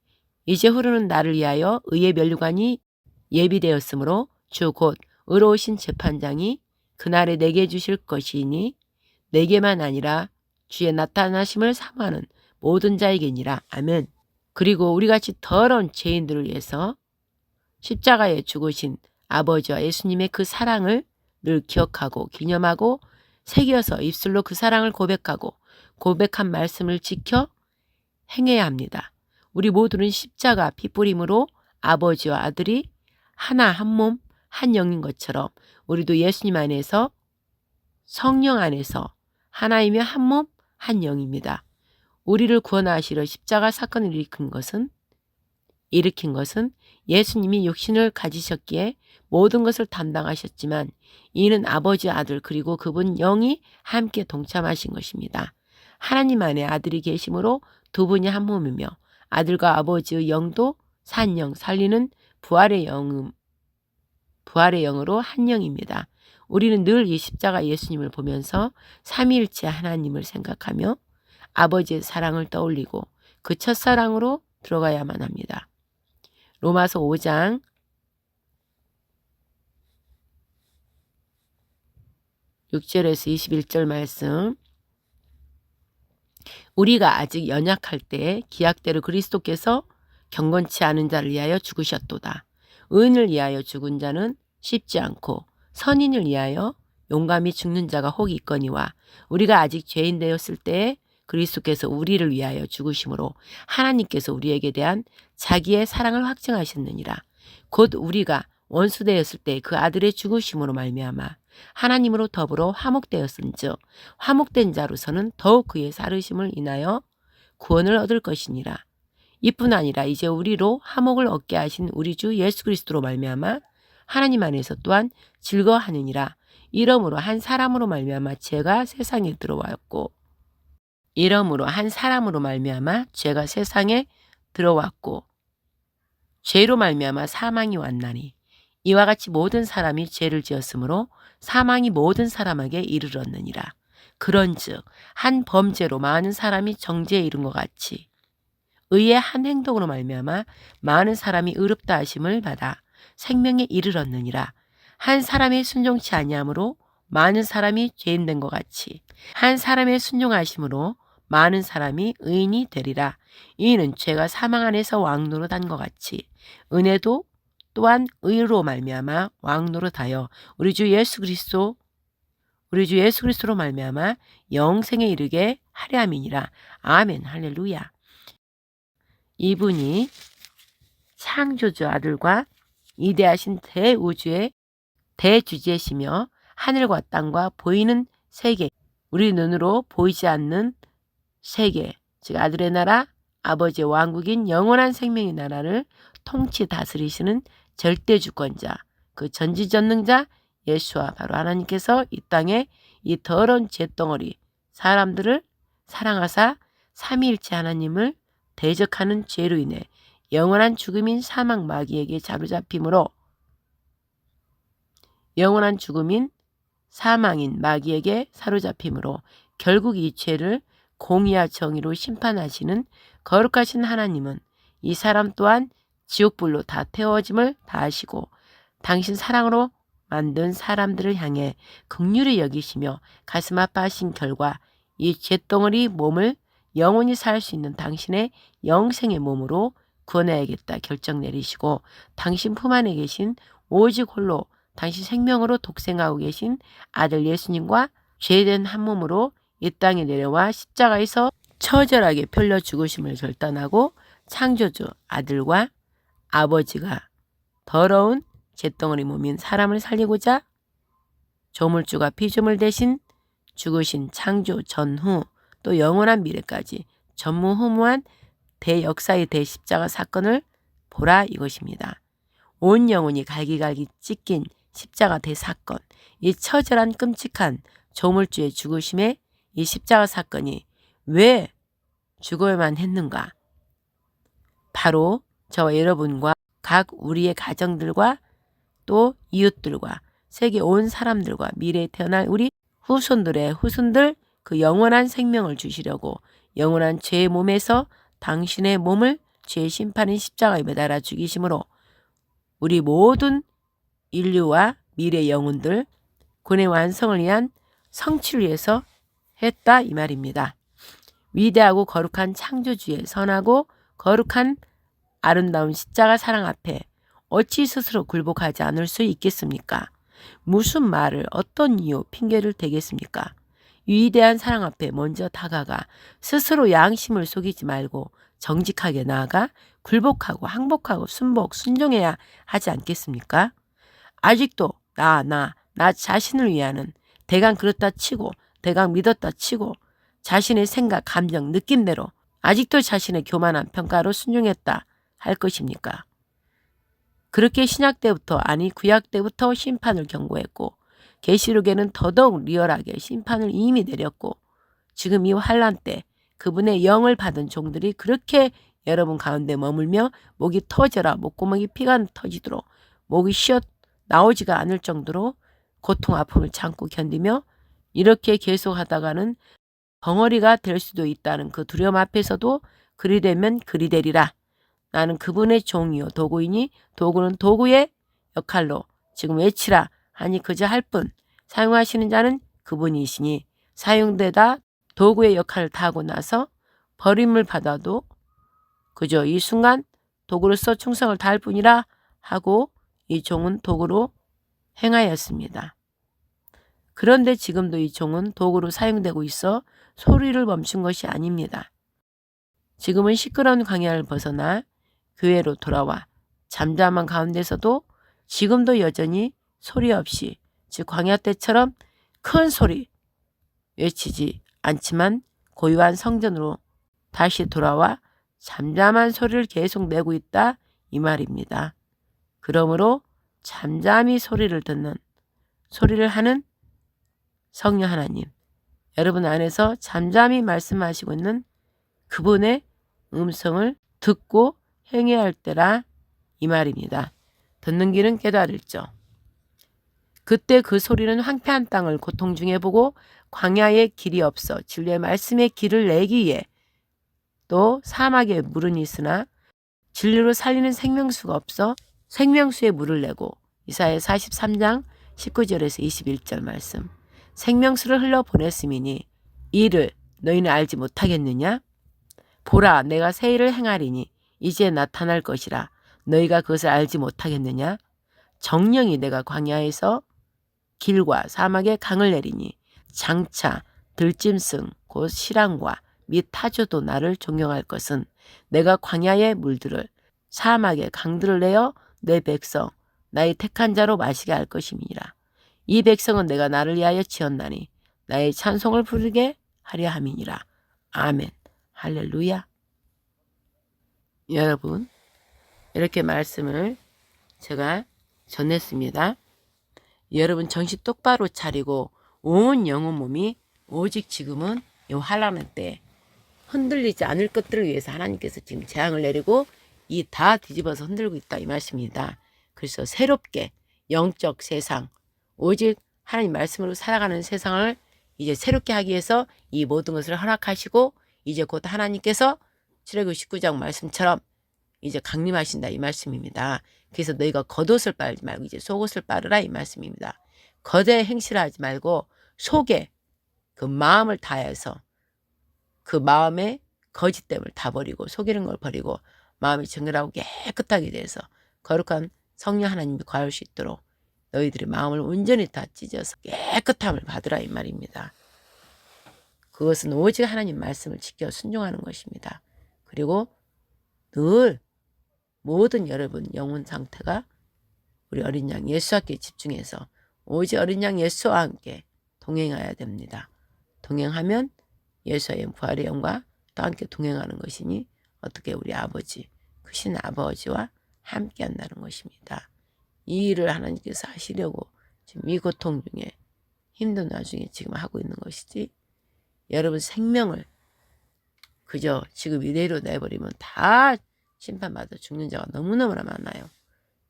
이제 흐르는 나를 위하여 의의 면류관이 예비되었으므로 주 곧 의로우신 재판장이 그날에 내게 주실 것이니 내게만 아니라 주의 나타나심을 사모하는 모든 자에게니라. 아멘. 그리고 우리같이 더러운 죄인들을 위해서 십자가에 죽으신 아버지와 예수님의 그 사랑을 늘 기억하고 기념하고 새겨서 입술로 그 사랑을 고백하고 고백한 말씀을 지켜 행해야 합니다. 우리 모두는 십자가 핏부림으로 아버지와 아들이 하나 한 몸 한 영인 것처럼 우리도 예수님 안에서 성령 안에서 하나이며 한 몸 한 영입니다. 우리를 구원하시려 십자가 사건을 일으킨 것은 예수님이 육신을 가지셨기에 모든 것을 담당하셨지만 이는 아버지 아들 그리고 그분 영이 함께 동참하신 것입니다. 하나님 안에 아들이 계심으로 두 분이 한 몸이며 아들과 아버지의 영도 산영 살리는 부활의 영으로 한 영입니다. 우리는 늘 이 십자가 예수님을 보면서 삼위일체 하나님을 생각하며 아버지의 사랑을 떠올리고 그 첫사랑으로 들어가야만 합니다. 로마서 5장 6절에서 21절 말씀 우리가 아직 연약할 때 기약대로 그리스도께서 경건치 않은 자를 위하여 죽으셨도다. 의인을 위하여 죽은 자는 쉽지 않고 선인을 위하여 용감히 죽는 자가 혹 있거니와 우리가 아직 죄인 되었을 때에 그리스도께서 우리를 위하여 죽으심으로 하나님께서 우리에게 대한 자기의 사랑을 확증하셨느니라. 곧 우리가 원수 되었을 때 그 아들의 죽으심으로 말미암아 하나님으로 더불어 화목되었은즉 화목된 자로서는 더욱 그의 사르심을 인하여 구원을 얻을 것이니라. 이뿐 아니라 이제 우리로 화목을 얻게 하신 우리 주 예수 그리스도로 말미암아 하나님 안에서 또한 즐거워하느니라. 이러므로 한 사람으로 말미암아 죄가 세상에 들어왔고 죄로 말미암아 사망이 왔나니 이와 같이 모든 사람이 죄를 지었으므로 사망이 모든 사람에게 이르렀느니라. 그런즉 한 범죄로 많은 사람이 정죄에 이른 것 같이 의의 한 행동으로 말미암아 많은 사람이 의롭다 하심을 받아 생명에 이르렀느니라. 한 사람의 순종치 아니함으로 많은 사람이 죄인 된 것 같이 한 사람의 순종하심으로 많은 사람이 의인이 되리라. 이는 죄가 사망 안에서 왕노릇한 것 같이 은혜도 또한 의로 말미암아 왕노릇하여 우리 주 예수 그리스도로 말미암아 영생에 이르게 하려 함이니라. 아멘. 할렐루야. 이분이 창조주 아들과 이대하신 대우주의 대주제시며 하늘과 땅과 보이는 세계, 우리 눈으로 보이지 않는 세계, 즉 아들의 나라, 아버지의 왕국인 영원한 생명의 나라를 통치 다스리시는 절대 주권자, 그 전지전능자 예수와 바로 하나님께서 이 땅에 이 더러운 죄덩어리 사람들을 사랑하사 삼위일체 하나님을 대적하는 죄로 인해 영원한 죽음인 사망 마귀에게 사로잡힘으로, 영원한 죽음인 사망인 마귀에게 사로잡힘으로 결국 이 죄를 공의와 정의로 심판하시는 거룩하신 하나님은 이 사람 또한 지옥불로 다 태워짐을 다하시고 당신 사랑으로 만든 사람들을 향해 긍휼히 여기시며 가슴 아파하신 결과 이 죄덩어리 몸을 영원히 살 수 있는 당신의 영생의 몸으로 구원해야겠다 결정 내리시고 당신 품 안에 계신 오직 홀로 당신 생명으로 독생하고 계신 아들 예수님과 죄된 한 몸으로 이 땅에 내려와 십자가에서 처절하게 펼려 죽으심을 결단하고 창조주 아들과 아버지가 더러운 잿덩어리 몸인 사람을 살리고자 조물주가 피조물 대신 죽으신 창조 전후 또 영원한 미래까지 전무후무한 대역사의 대십자가 사건을 보라 이것입니다. 온 영혼이 갈기갈기 찢긴 십자가 대사건, 이 처절한 끔찍한 조물주의 죽으심에 이 십자가 사건이 왜 죽어야만 했는가? 바로 저와 여러분과 각 우리의 가정들과 또 이웃들과 세계 온 사람들과 미래에 태어날 우리 후손들의 후손들 그 영원한 생명을 주시려고 영원한 죄의 몸에서 당신의 몸을 죄의 심판인 십자가에 매달아 죽이심으로 우리 모든 인류와 미래 영혼들 군의 완성을 위한 성취를 위해서 했다 이 말입니다. 위대하고 거룩한 창조주의 선하고 거룩한 아름다운 십자가 사랑 앞에 어찌 스스로 굴복하지 않을 수 있겠습니까? 무슨 말을 어떤 이유 핑계를 대겠습니까? 위대한 사랑 앞에 먼저 다가가 스스로 양심을 속이지 말고 정직하게 나아가 굴복하고 항복하고 순복 순종해야 하지 않겠습니까? 아직도 나 자신을 위하는 대강 그렇다 치고 대강 믿었다 치고 자신의 생각, 감정, 느낌대로 아직도 자신의 교만한 평가로 순종했다 할 것입니까? 그렇게 신약 때부터 아니 구약 때부터 심판을 경고했고 계시록에는 더더욱 리얼하게 심판을 이미 내렸고 지금 이 환란 때 그분의 영을 받은 종들이 그렇게 여러분 가운데 머물며 목이 터져라 목구멍이 피가 터지도록 목이 쉬어 나오지가 않을 정도로 고통 아픔을 참고 견디며 이렇게 계속하다가는 벙어리가 될 수도 있다는 그 두려움 앞에서도 그리 되면 그리 되리라. 나는 그분의 종이요 도구이니 도구는 도구의 역할로 지금 외치라 하니 그저 할 뿐 사용하시는 자는 그분이시니 사용되다 도구의 역할을 다하고 나서 버림을 받아도 그저 이 순간 도구로서 충성을 다할 뿐이라 하고 이 종은 도구로 행하였습니다. 그런데 지금도 이 종은 도구로 사용되고 있어 소리를 멈춘 것이 아닙니다. 지금은 시끄러운 광야를 벗어나 교회로 돌아와 잠잠한 가운데서도 지금도 여전히 소리 없이 즉 광야 때처럼 큰 소리 외치지 않지만 고요한 성전으로 다시 돌아와 잠잠한 소리를 계속 내고 있다 이 말입니다. 그러므로 잠잠히 소리를 듣는 소리를 하는 성령 하나님 여러분 안에서 잠잠히 말씀하시고 있는 그분의 음성을 듣고 행해야 할 때라 이 말입니다. 듣는 귀는 깨달을죠. 그때 그 소리는 황폐한 땅을 고통 중에 보고 광야에 길이 없어 진리의 말씀의 길을 내기 위해 또 사막에 물은 있으나 진리로 살리는 생명수가 없어 생명수에 물을 내고 이사야 43장 19절에서 21절 말씀 생명수를 흘러 보냈음이니 이를 너희는 알지 못하겠느냐? 보라 내가 새 일을 행하리니 이제 나타날 것이라 너희가 그것을 알지 못하겠느냐? 정령이 내가 광야에서 길과 사막에 강을 내리니 장차 들짐승 곧 실랑과 및 타조도 나를 존경할 것은 내가 광야의 물들을 사막의 강들을 내어 내 백성 나의 택한 자로 마시게 할 것임이니라. 이 백성은 내가 나를 위하여 지었나니 나의 찬송을 부르게 하려 함이니라. 아멘. 할렐루야. 여러분, 이렇게 말씀을 제가 전했습니다. 여러분 정신 똑바로 차리고 온 영혼 몸이 오직 지금은 이 환난의 때 흔들리지 않을 것들을 위해서 하나님께서 지금 재앙을 내리고 이 다 뒤집어서 흔들고 있다 이 말씀입니다. 그래서 새롭게 영적 세상 오직 하나님 말씀으로 살아가는 세상을 이제 새롭게 하기 위해서 이 모든 것을 허락하시고 이제 곧 하나님께서 출애굽 19장 말씀처럼 이제 강림하신다 이 말씀입니다. 그래서 너희가 겉옷을 빨지 말고 이제 속옷을 빨으라 이 말씀입니다. 겉에 행실을 하지 말고 속에 그 마음을 다해서 그 마음의 거짓됨을 다 버리고 속이는 걸 버리고 마음이 정결하고 깨끗하게 돼서 거룩한 성령 하나님이 거할 수 있도록 너희들의 마음을 온전히 다 찢어서 깨끗함을 받으라 이 말입니다. 그것은 오직 하나님 말씀을 지켜 순종하는 것입니다. 그리고 늘 모든 여러분 영혼 상태가 우리 어린 양 예수께 집중해서 오직 어린 양 예수와 함께 동행해야 됩니다. 동행하면 예수의 부활의 영과 또 함께 동행하는 것이니 어떻게 우리 아버지 크신 아버지와 함께 한다는 것입니다. 이 일을 하나님께서 하시려고 지금 이 고통 중에 힘든 와중에 지금 하고 있는 것이지 여러분 생명을 그저 지금 이대로 내버리면 다 심판받아 죽는 자가 너무너무나 많아요.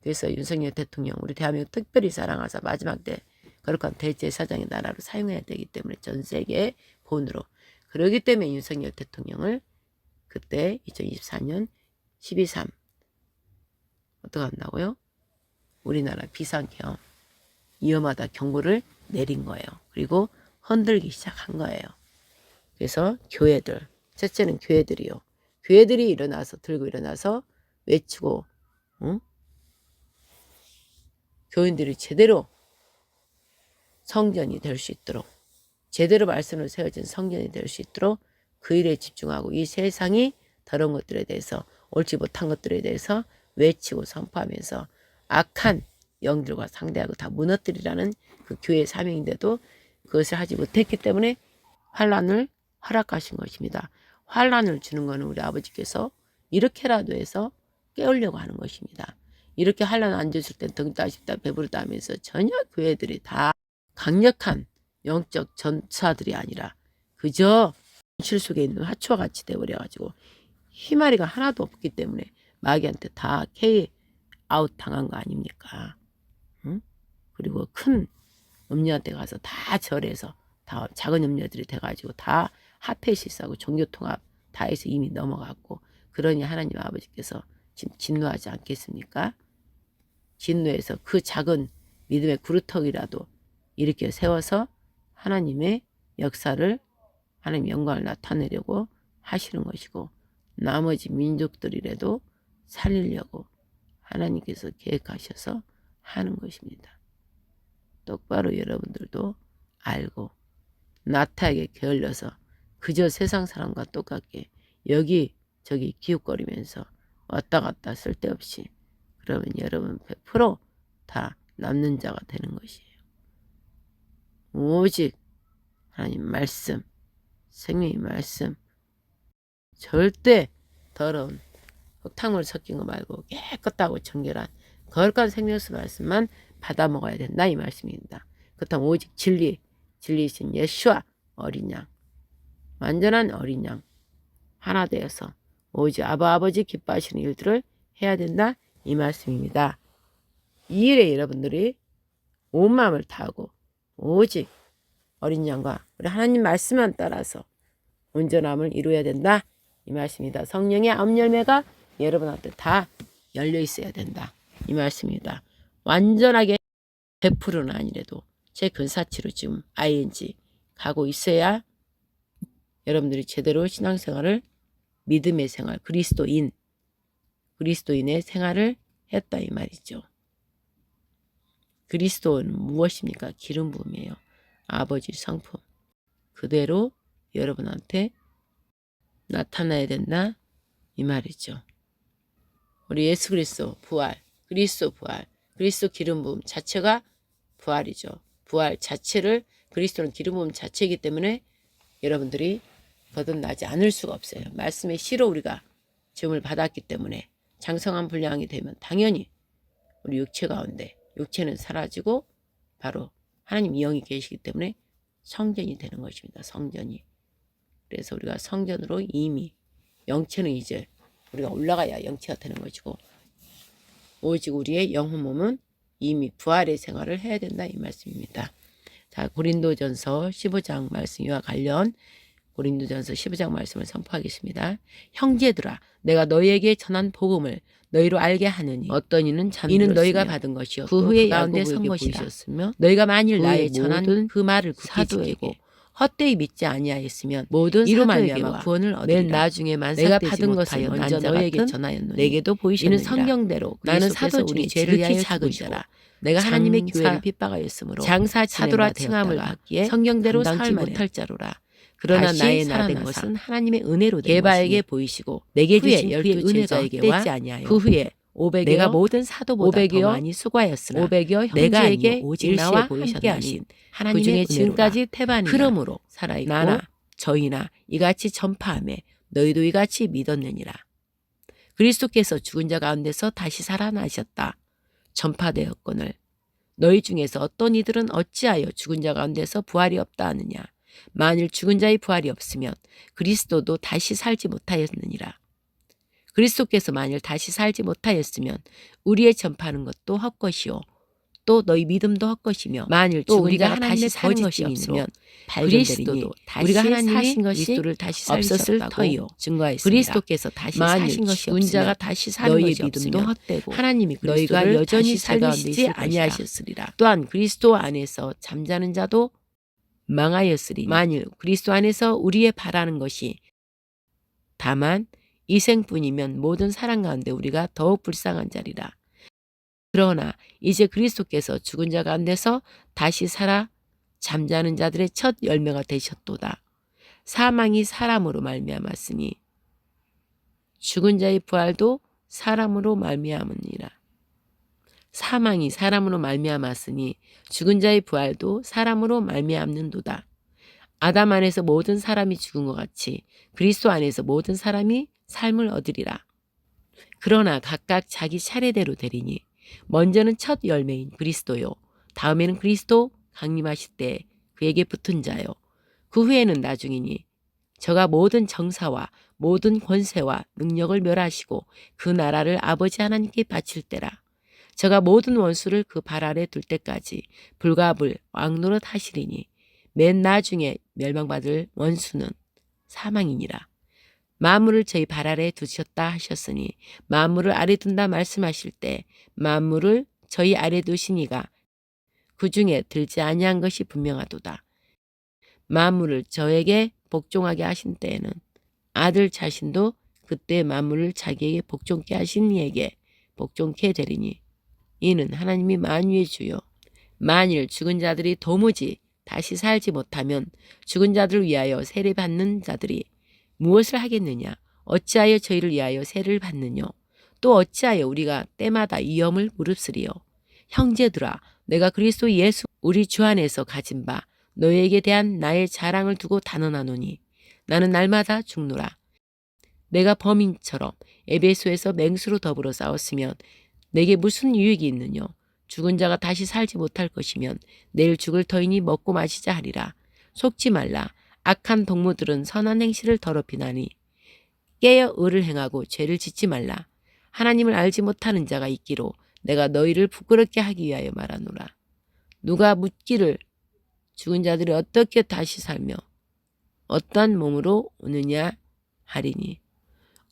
그래서 윤석열 대통령 우리 대한민국 특별히 사랑하사 마지막 때 거룩한 대제사장의 나라로 사용해야 되기 때문에 전 세계 본으로 그러기 때문에 윤석열 대통령을 그때 2024년 12.3 어떻게 한다고요? 우리나라 비상경 위험하다 경고를 내린 거예요. 그리고 흔들기 시작한 거예요. 그래서 교회들 첫째는 교회들이요. 교회들이 일어나서 들고 일어나서 외치고 응? 교인들이 제대로 성전이 될 수 있도록 제대로 말씀으로 세워진 성전이 될 수 있도록 그 일에 집중하고 이 세상이 더러운 것들에 대해서 옳지 못한 것들에 대해서 외치고 선포하면서 악한 영들과 상대하고 다 무너뜨리라는 그 교회의 사명인데도 그것을 하지 못했기 때문에 환난을 허락하신 것입니다. 환난을 주는 것은 우리 아버지께서 이렇게라도 해서 깨우려고 하는 것입니다. 이렇게 환난 안 줬을 땐 덩다 싶다 배부르다 하면서 전혀 교회들이 다 강력한 영적 전사들이 아니라 그저 현실 속에 있는 화초와 같이 되어버려가지고 희마리가 하나도 없기 때문에 마귀한테 다 K 아웃 당한 거 아닙니까? 응? 그리고 큰 음녀한테 가서 다 절해서 다 작은 음녀들이 돼가지고 다 합해실사하고 종교통합 다 해서 이미 넘어갔고 그러니 하나님 아버지께서 지금 진노하지 않겠습니까? 진노해서 그 작은 믿음의 구루터기라도 일으켜 세워서 하나님의 역사를 하나님의 영광을 나타내려고 하시는 것이고 나머지 민족들이라도 살리려고 하나님께서 계획하셔서 하는 것입니다. 똑바로 여러분들도 알고 나타에게 게을러서 그저 세상 사람과 똑같게 여기 저기 기웃거리면서 왔다 갔다 쓸데없이 그러면 여러분 100% 남는 자가 되는 것이에요. 오직 하나님 말씀, 생명의 말씀, 절대 더러운 흙탕물 섞인 거 말고 깨끗하고 정결한 거룩한 생명수 말씀만 받아 먹어야 된다 이 말씀입니다. 그렇다면 오직 진리이신 예수와 어린 양, 완전한 어린 양 하나 되어서 오직 아버지 기뻐하시는 일들을 해야 된다 이 말씀입니다. 이 일에 여러분들이 온 마음을 다하고 오직 어린 양과 우리 하나님 말씀만 따라서 온전함을 이루어야 된다 이 말씀입니다. 성령의 아홉 열매가 여러분한테 다 열려 있어야 된다 이 말씀입니다. 완전하게 100%는 아니래도 제 근사치로 지금 ING 가고 있어야 여러분들이 제대로 신앙생활을 믿음의 생활 그리스도인의 생활을 했다 이 말이죠. 그리스도는 무엇입니까? 기름 부음이에요. 아버지 성품 그대로 여러분한테 나타나야 된다 이 말이죠. 우리 예수 그리스도 부활 그리스도 기름 부음 자체가 부활이죠. 부활 자체를 그리스도는 기름 부음 자체이기 때문에 여러분들이 거듭나지 않을 수가 없어요. 말씀의 씨로 우리가 지음을 받았기 때문에 장성한 분량이 되면 당연히 우리 육체 가운데 육체는 사라지고 바로 하나님 영이 계시기 때문에 성전이 되는 것입니다. 성전이. 그래서 우리가 성전으로 이미 영체는 이제 우리가 올라가야 영체가 되는 것이고 오직 우리의 영혼 몸은 이미 부활의 생활을 해야 된다 이 말씀입니다. 자, 고린도전서 15장 말씀과 관련 고린도전서 15장 말씀을 선포하겠습니다. 형제들아 내가 너희에게 전한 복음을 너희로 알게 하느니 어떤 이는 잠들었으며 이는 너희가 받은 것이요 그 후에 가운데 선 것이라 너희가 만일 나의 전한 그 말을 굳게 지키고 헛되이 믿지 아니하였으면 모든 이로 말미암아 구원을 얻으리라. 맨 나중에만 내가 받은 것을 먼저 너희에게 전하였노니 내게도 보이셨느니라. 이는 성경대로 나는 사도 중에 제일 작은 자라. 내가 하나님의 교회를 핍박하였으므로 장사 사도라 칭함을 받기에 성경대로 삶을 못할 자로라. 그러나 나의 나된 것은 하나님의 은혜로 된 게바에게 보이시고 내게 주신 그의 은혜가 헛되지 아니하여 그 후에 500여 내가 모든 사도보다 더 많이 수고하였으나 500여 형제에게 오직 나와 함께 하신 하나님의 그 중에 지금까지 태반이나 그러므로 살아있고 나나 저희나 이같이 전파하며 너희도 이같이 믿었느니라. 그리스도께서 죽은 자 가운데서 다시 살아나셨다. 전파되었거늘 너희 중에서 어떤 이들은 어찌하여 죽은 자 가운데서 부활이 없다 하느냐. 만일 죽은 자의 부활이 없으면 그리스도도 다시 살지 못하였느니라. 그리스도께서 만일 다시 살지 못하였으면 우리의 전파하는 것도 헛것이요 또 너희 믿음도 헛것이며 만일 또 우리가 다시 사는 것이 있으면 그리스도도 다시 우리가 하나님이 사신 것이 그리스도를 다시 없었을 터이요 증거했습니다. 그리스도께서 다시 사신 것이 없으면 자가 다시 사는 것이 믿음도 헛되고 하나님이 너희가 여전히 살리시지 아니하셨으리라. 또한 그리스도 안에서 잠자는 자도 망하였으리. 만일 그리스도 안에서 우리의 바라는 것이 다만 이 생뿐이면 모든 사람 가운데 우리가 더욱 불쌍한 자리라. 그러나 이제 그리스도께서 죽은 자 가운데서 다시 살아 잠자는 자들의 첫 열매가 되셨도다. 사망이 사람으로 말미암았으니 죽은 자의 부활도 사람으로 말미암으니라. 사망이 사람으로 말미암았으니 죽은 자의 부활도 사람으로 말미암는도다. 아담 안에서 모든 사람이 죽은 것 같이 그리스도 안에서 모든 사람이 삶을 얻으리라. 그러나 각각 자기 차례대로 되리니 먼저는 첫 열매인 그리스도요 다음에는 그리스도 강림하실 때 그에게 붙은 자요 그 후에는 나중이니 저가 모든 정사와 모든 권세와 능력을 멸하시고 그 나라를 아버지 하나님께 바칠 때라. 저가 모든 원수를 그 발 아래 둘 때까지 불과 불 왕노릇 하시리니 맨 나중에 멸망받을 원수는 사망이니라. 만물을 저희 발 아래 두셨다 하셨으니 만물을 아래 둔다 말씀하실 때 만물을 저희 아래 두시니가 그 중에 들지 아니한 것이 분명하도다. 만물을 저에게 복종하게 하신 때에는 아들 자신도 그때 만물을 자기에게 복종케 하신 이에게 복종케 되리니 이는 하나님이 만유의 주요 만일 죽은 자들이 도무지 다시 살지 못하면 죽은 자들을 위하여 세례 받는 자들이 무엇을 하겠느냐? 어찌하여 저희를 위하여 세를 받느뇨? 또 어찌하여 우리가 때마다 위험을 무릅쓰리요? 형제들아, 내가 그리스도 예수 우리 주 안에서 가진 바 너희에게 대한 나의 자랑을 두고 단언하노니 나는 날마다 죽노라. 내가 범인처럼 에베소에서 맹수로 더불어 싸웠으면 내게 무슨 유익이 있느뇨? 죽은 자가 다시 살지 못할 것이면 내일 죽을 터이니 먹고 마시자 하리라. 속지 말라. 악한 동무들은 선한 행실을 더럽히나니 깨어 의를 행하고 죄를 짓지 말라. 하나님을 알지 못하는 자가 있기로 내가 너희를 부끄럽게 하기 위하여 말하노라. 누가 묻기를 죽은 자들이 어떻게 다시 살며 어떠한 몸으로 오느냐 하리니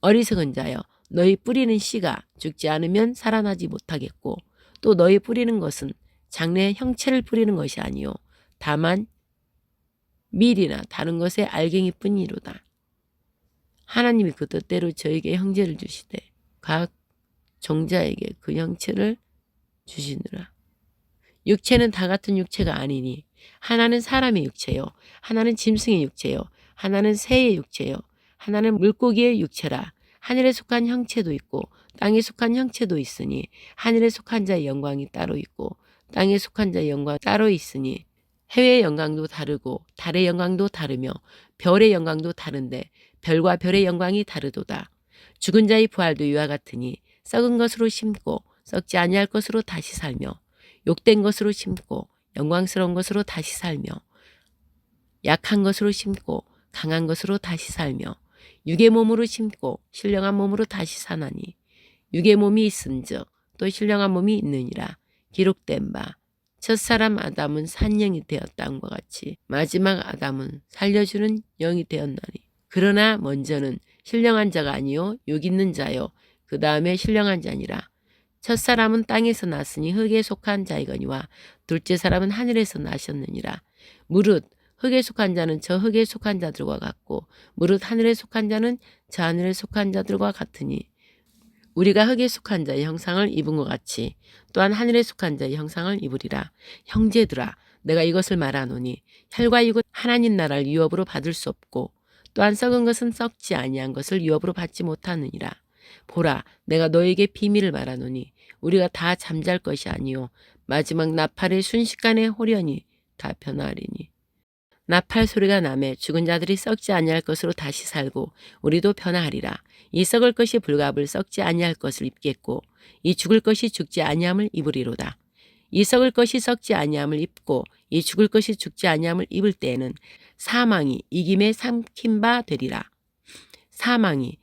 어리석은 자여 너희 뿌리는 씨가 죽지 않으면 살아나지 못하겠고 또 너희 뿌리는 것은 장래 형체를 뿌리는 것이 아니요 다만 밀이나 다른 것의 알갱이뿐이로다. 하나님이 그 뜻대로 저에게 형제를 주시되 각 종자에게 그 형체를 주시느라. 육체는 다 같은 육체가 아니니 하나는 사람의 육체요 하나는 짐승의 육체요 하나는 새의 육체요 하나는 물고기의 육체라. 하늘에 속한 형체도 있고 땅에 속한 형체도 있으니 하늘에 속한 자의 영광이 따로 있고 땅에 속한 자의 영광이 따로 있으니 해의 영광도 다르고 달의 영광도 다르며 별의 영광도 다른데 별과 별의 영광이 다르도다. 죽은 자의 부활도 이와 같으니 썩은 것으로 심고 썩지 아니할 것으로 다시 살며 욕된 것으로 심고 영광스러운 것으로 다시 살며 약한 것으로 심고 강한 것으로 다시 살며 육의 몸으로 심고 신령한 몸으로 다시 사나니 육의 몸이 있은즉 또 신령한 몸이 있느니라. 기록된 바 첫사람 아담은 산 영이 되었다함과 같이 마지막 아담은 살려주는 영이 되었나니 그러나 먼저는 신령한 자가 아니요 육 있는 자요 그 다음에 신령한 자니라. 첫사람은 땅에서 났으니 흙에 속한 자이거니와 둘째 사람은 하늘에서 나셨느니라. 무릇 흙에 속한 자는 저 흙에 속한 자들과 같고 무릇 하늘에 속한 자는 저 하늘에 속한 자들과 같으니 우리가 흙에 속한 자의 형상을 입은 것 같이 또한 하늘에 속한 자의 형상을 입으리라. 형제들아 내가 이것을 말하노니 혈과 육은 하나님 나라를 유업으로 받을 수 없고 또한 썩은 것은 썩지 아니한 것을 유업으로 받지 못하느니라. 보라 내가 너에게 비밀을 말하노니 우리가 다 잠잘 것이 아니요 마지막 나팔의 순식간에 호련히 다 변화하리니 나팔 소리가 나매 죽은 자들이 썩지 아니할 것으로 다시 살고 우리도 변화하리라. 이 썩을 것이 불갑을 썩지 아니할 것을 입겠고 이 죽을 것이 죽지 아니함을 입으리로다. 이 썩을 것이 썩지 아니함을 입고 이 죽을 것이 죽지 아니함을 입을 때에는 사망이 이김에 삼킨 바 되리라. 사망이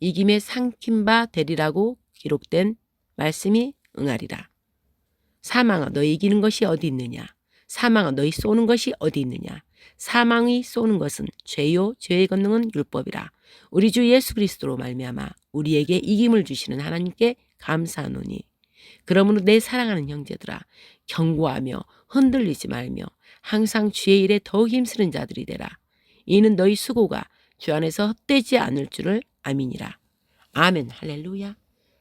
이김에 삼킨 바 되리라고 기록된 말씀이 응하리라. 사망아 너희 이기는 것이 어디 있느냐? 사망아 너희 쏘는 것이 어디 있느냐? 사망이 쏘는 것은 죄요 죄의 권능은 율법이라. 우리 주 예수 그리스도로 말미암아 우리에게 이김을 주시는 하나님께 감사하노니 그러므로 내 사랑하는 형제들아 경고하며 흔들리지 말며 항상 주의 일에 더욱 힘쓰는 자들이 되라. 이는 너희 수고가 주 안에서 헛되지 않을 줄을 아미니라. 아멘. 할렐루야.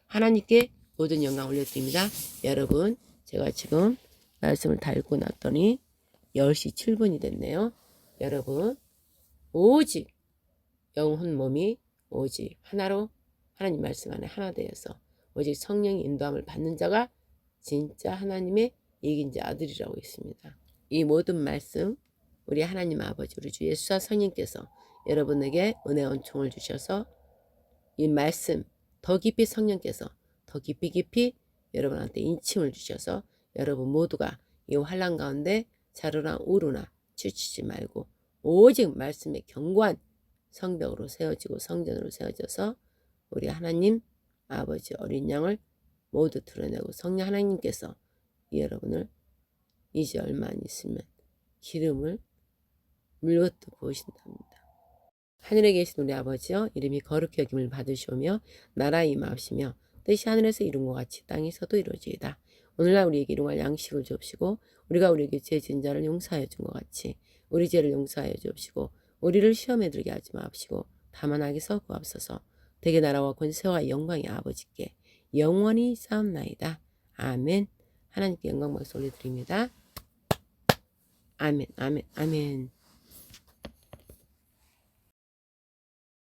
하나님께 모든 영광 올려드립니다. 여러분 제가 지금 말씀을 다 읽고 났더니 10시 7분이 됐네요. 여러분 오직 영혼 몸이 오직 하나로 하나님 말씀 안에 하나 되어서 오직 성령의 인도함을 받는 자가 진짜 하나님의 이긴 자 아들이라고 있습니다. 이 모든 말씀 우리 하나님 아버지 우리 주 예수와 성령께서 여러분에게 은혜 은총을 주셔서 이 말씀 더 깊이 성령께서 더 깊이 여러분한테 인침을 주셔서 여러분 모두가 이 환난 가운데 자루나 우루나 치우치지 말고 오직 말씀의 견고한 성벽으로 세워지고 성전으로 세워져서 우리 하나님 아버지 어린 양을 모두 드러내고 성령 하나님께서 여러분을 이제 얼마 안 있으면 기름을 물것도 부으신답니다. 하늘에 계신 우리 아버지여 이름이 거룩히 여김을 받으시오며 나라의 임하옵시며 뜻이 하늘에서 이룬 것 같이 땅에서도 이루어지이다. 오늘날 우리에게 일용할 양식을 주옵시고 우리가 우리에게 죄 지은 자를 용서하여 준 것 같이 우리 죄를 용서하여 주옵시고 우리를 시험에 들게 하지 마옵시고 다만 악에서 구하옵소서. 대개 나라와 권세와 영광이 아버지께 영원히 싸움나이다. 아멘. 하나님께 영광 박수 올려드립니다. 아멘 아멘 아멘.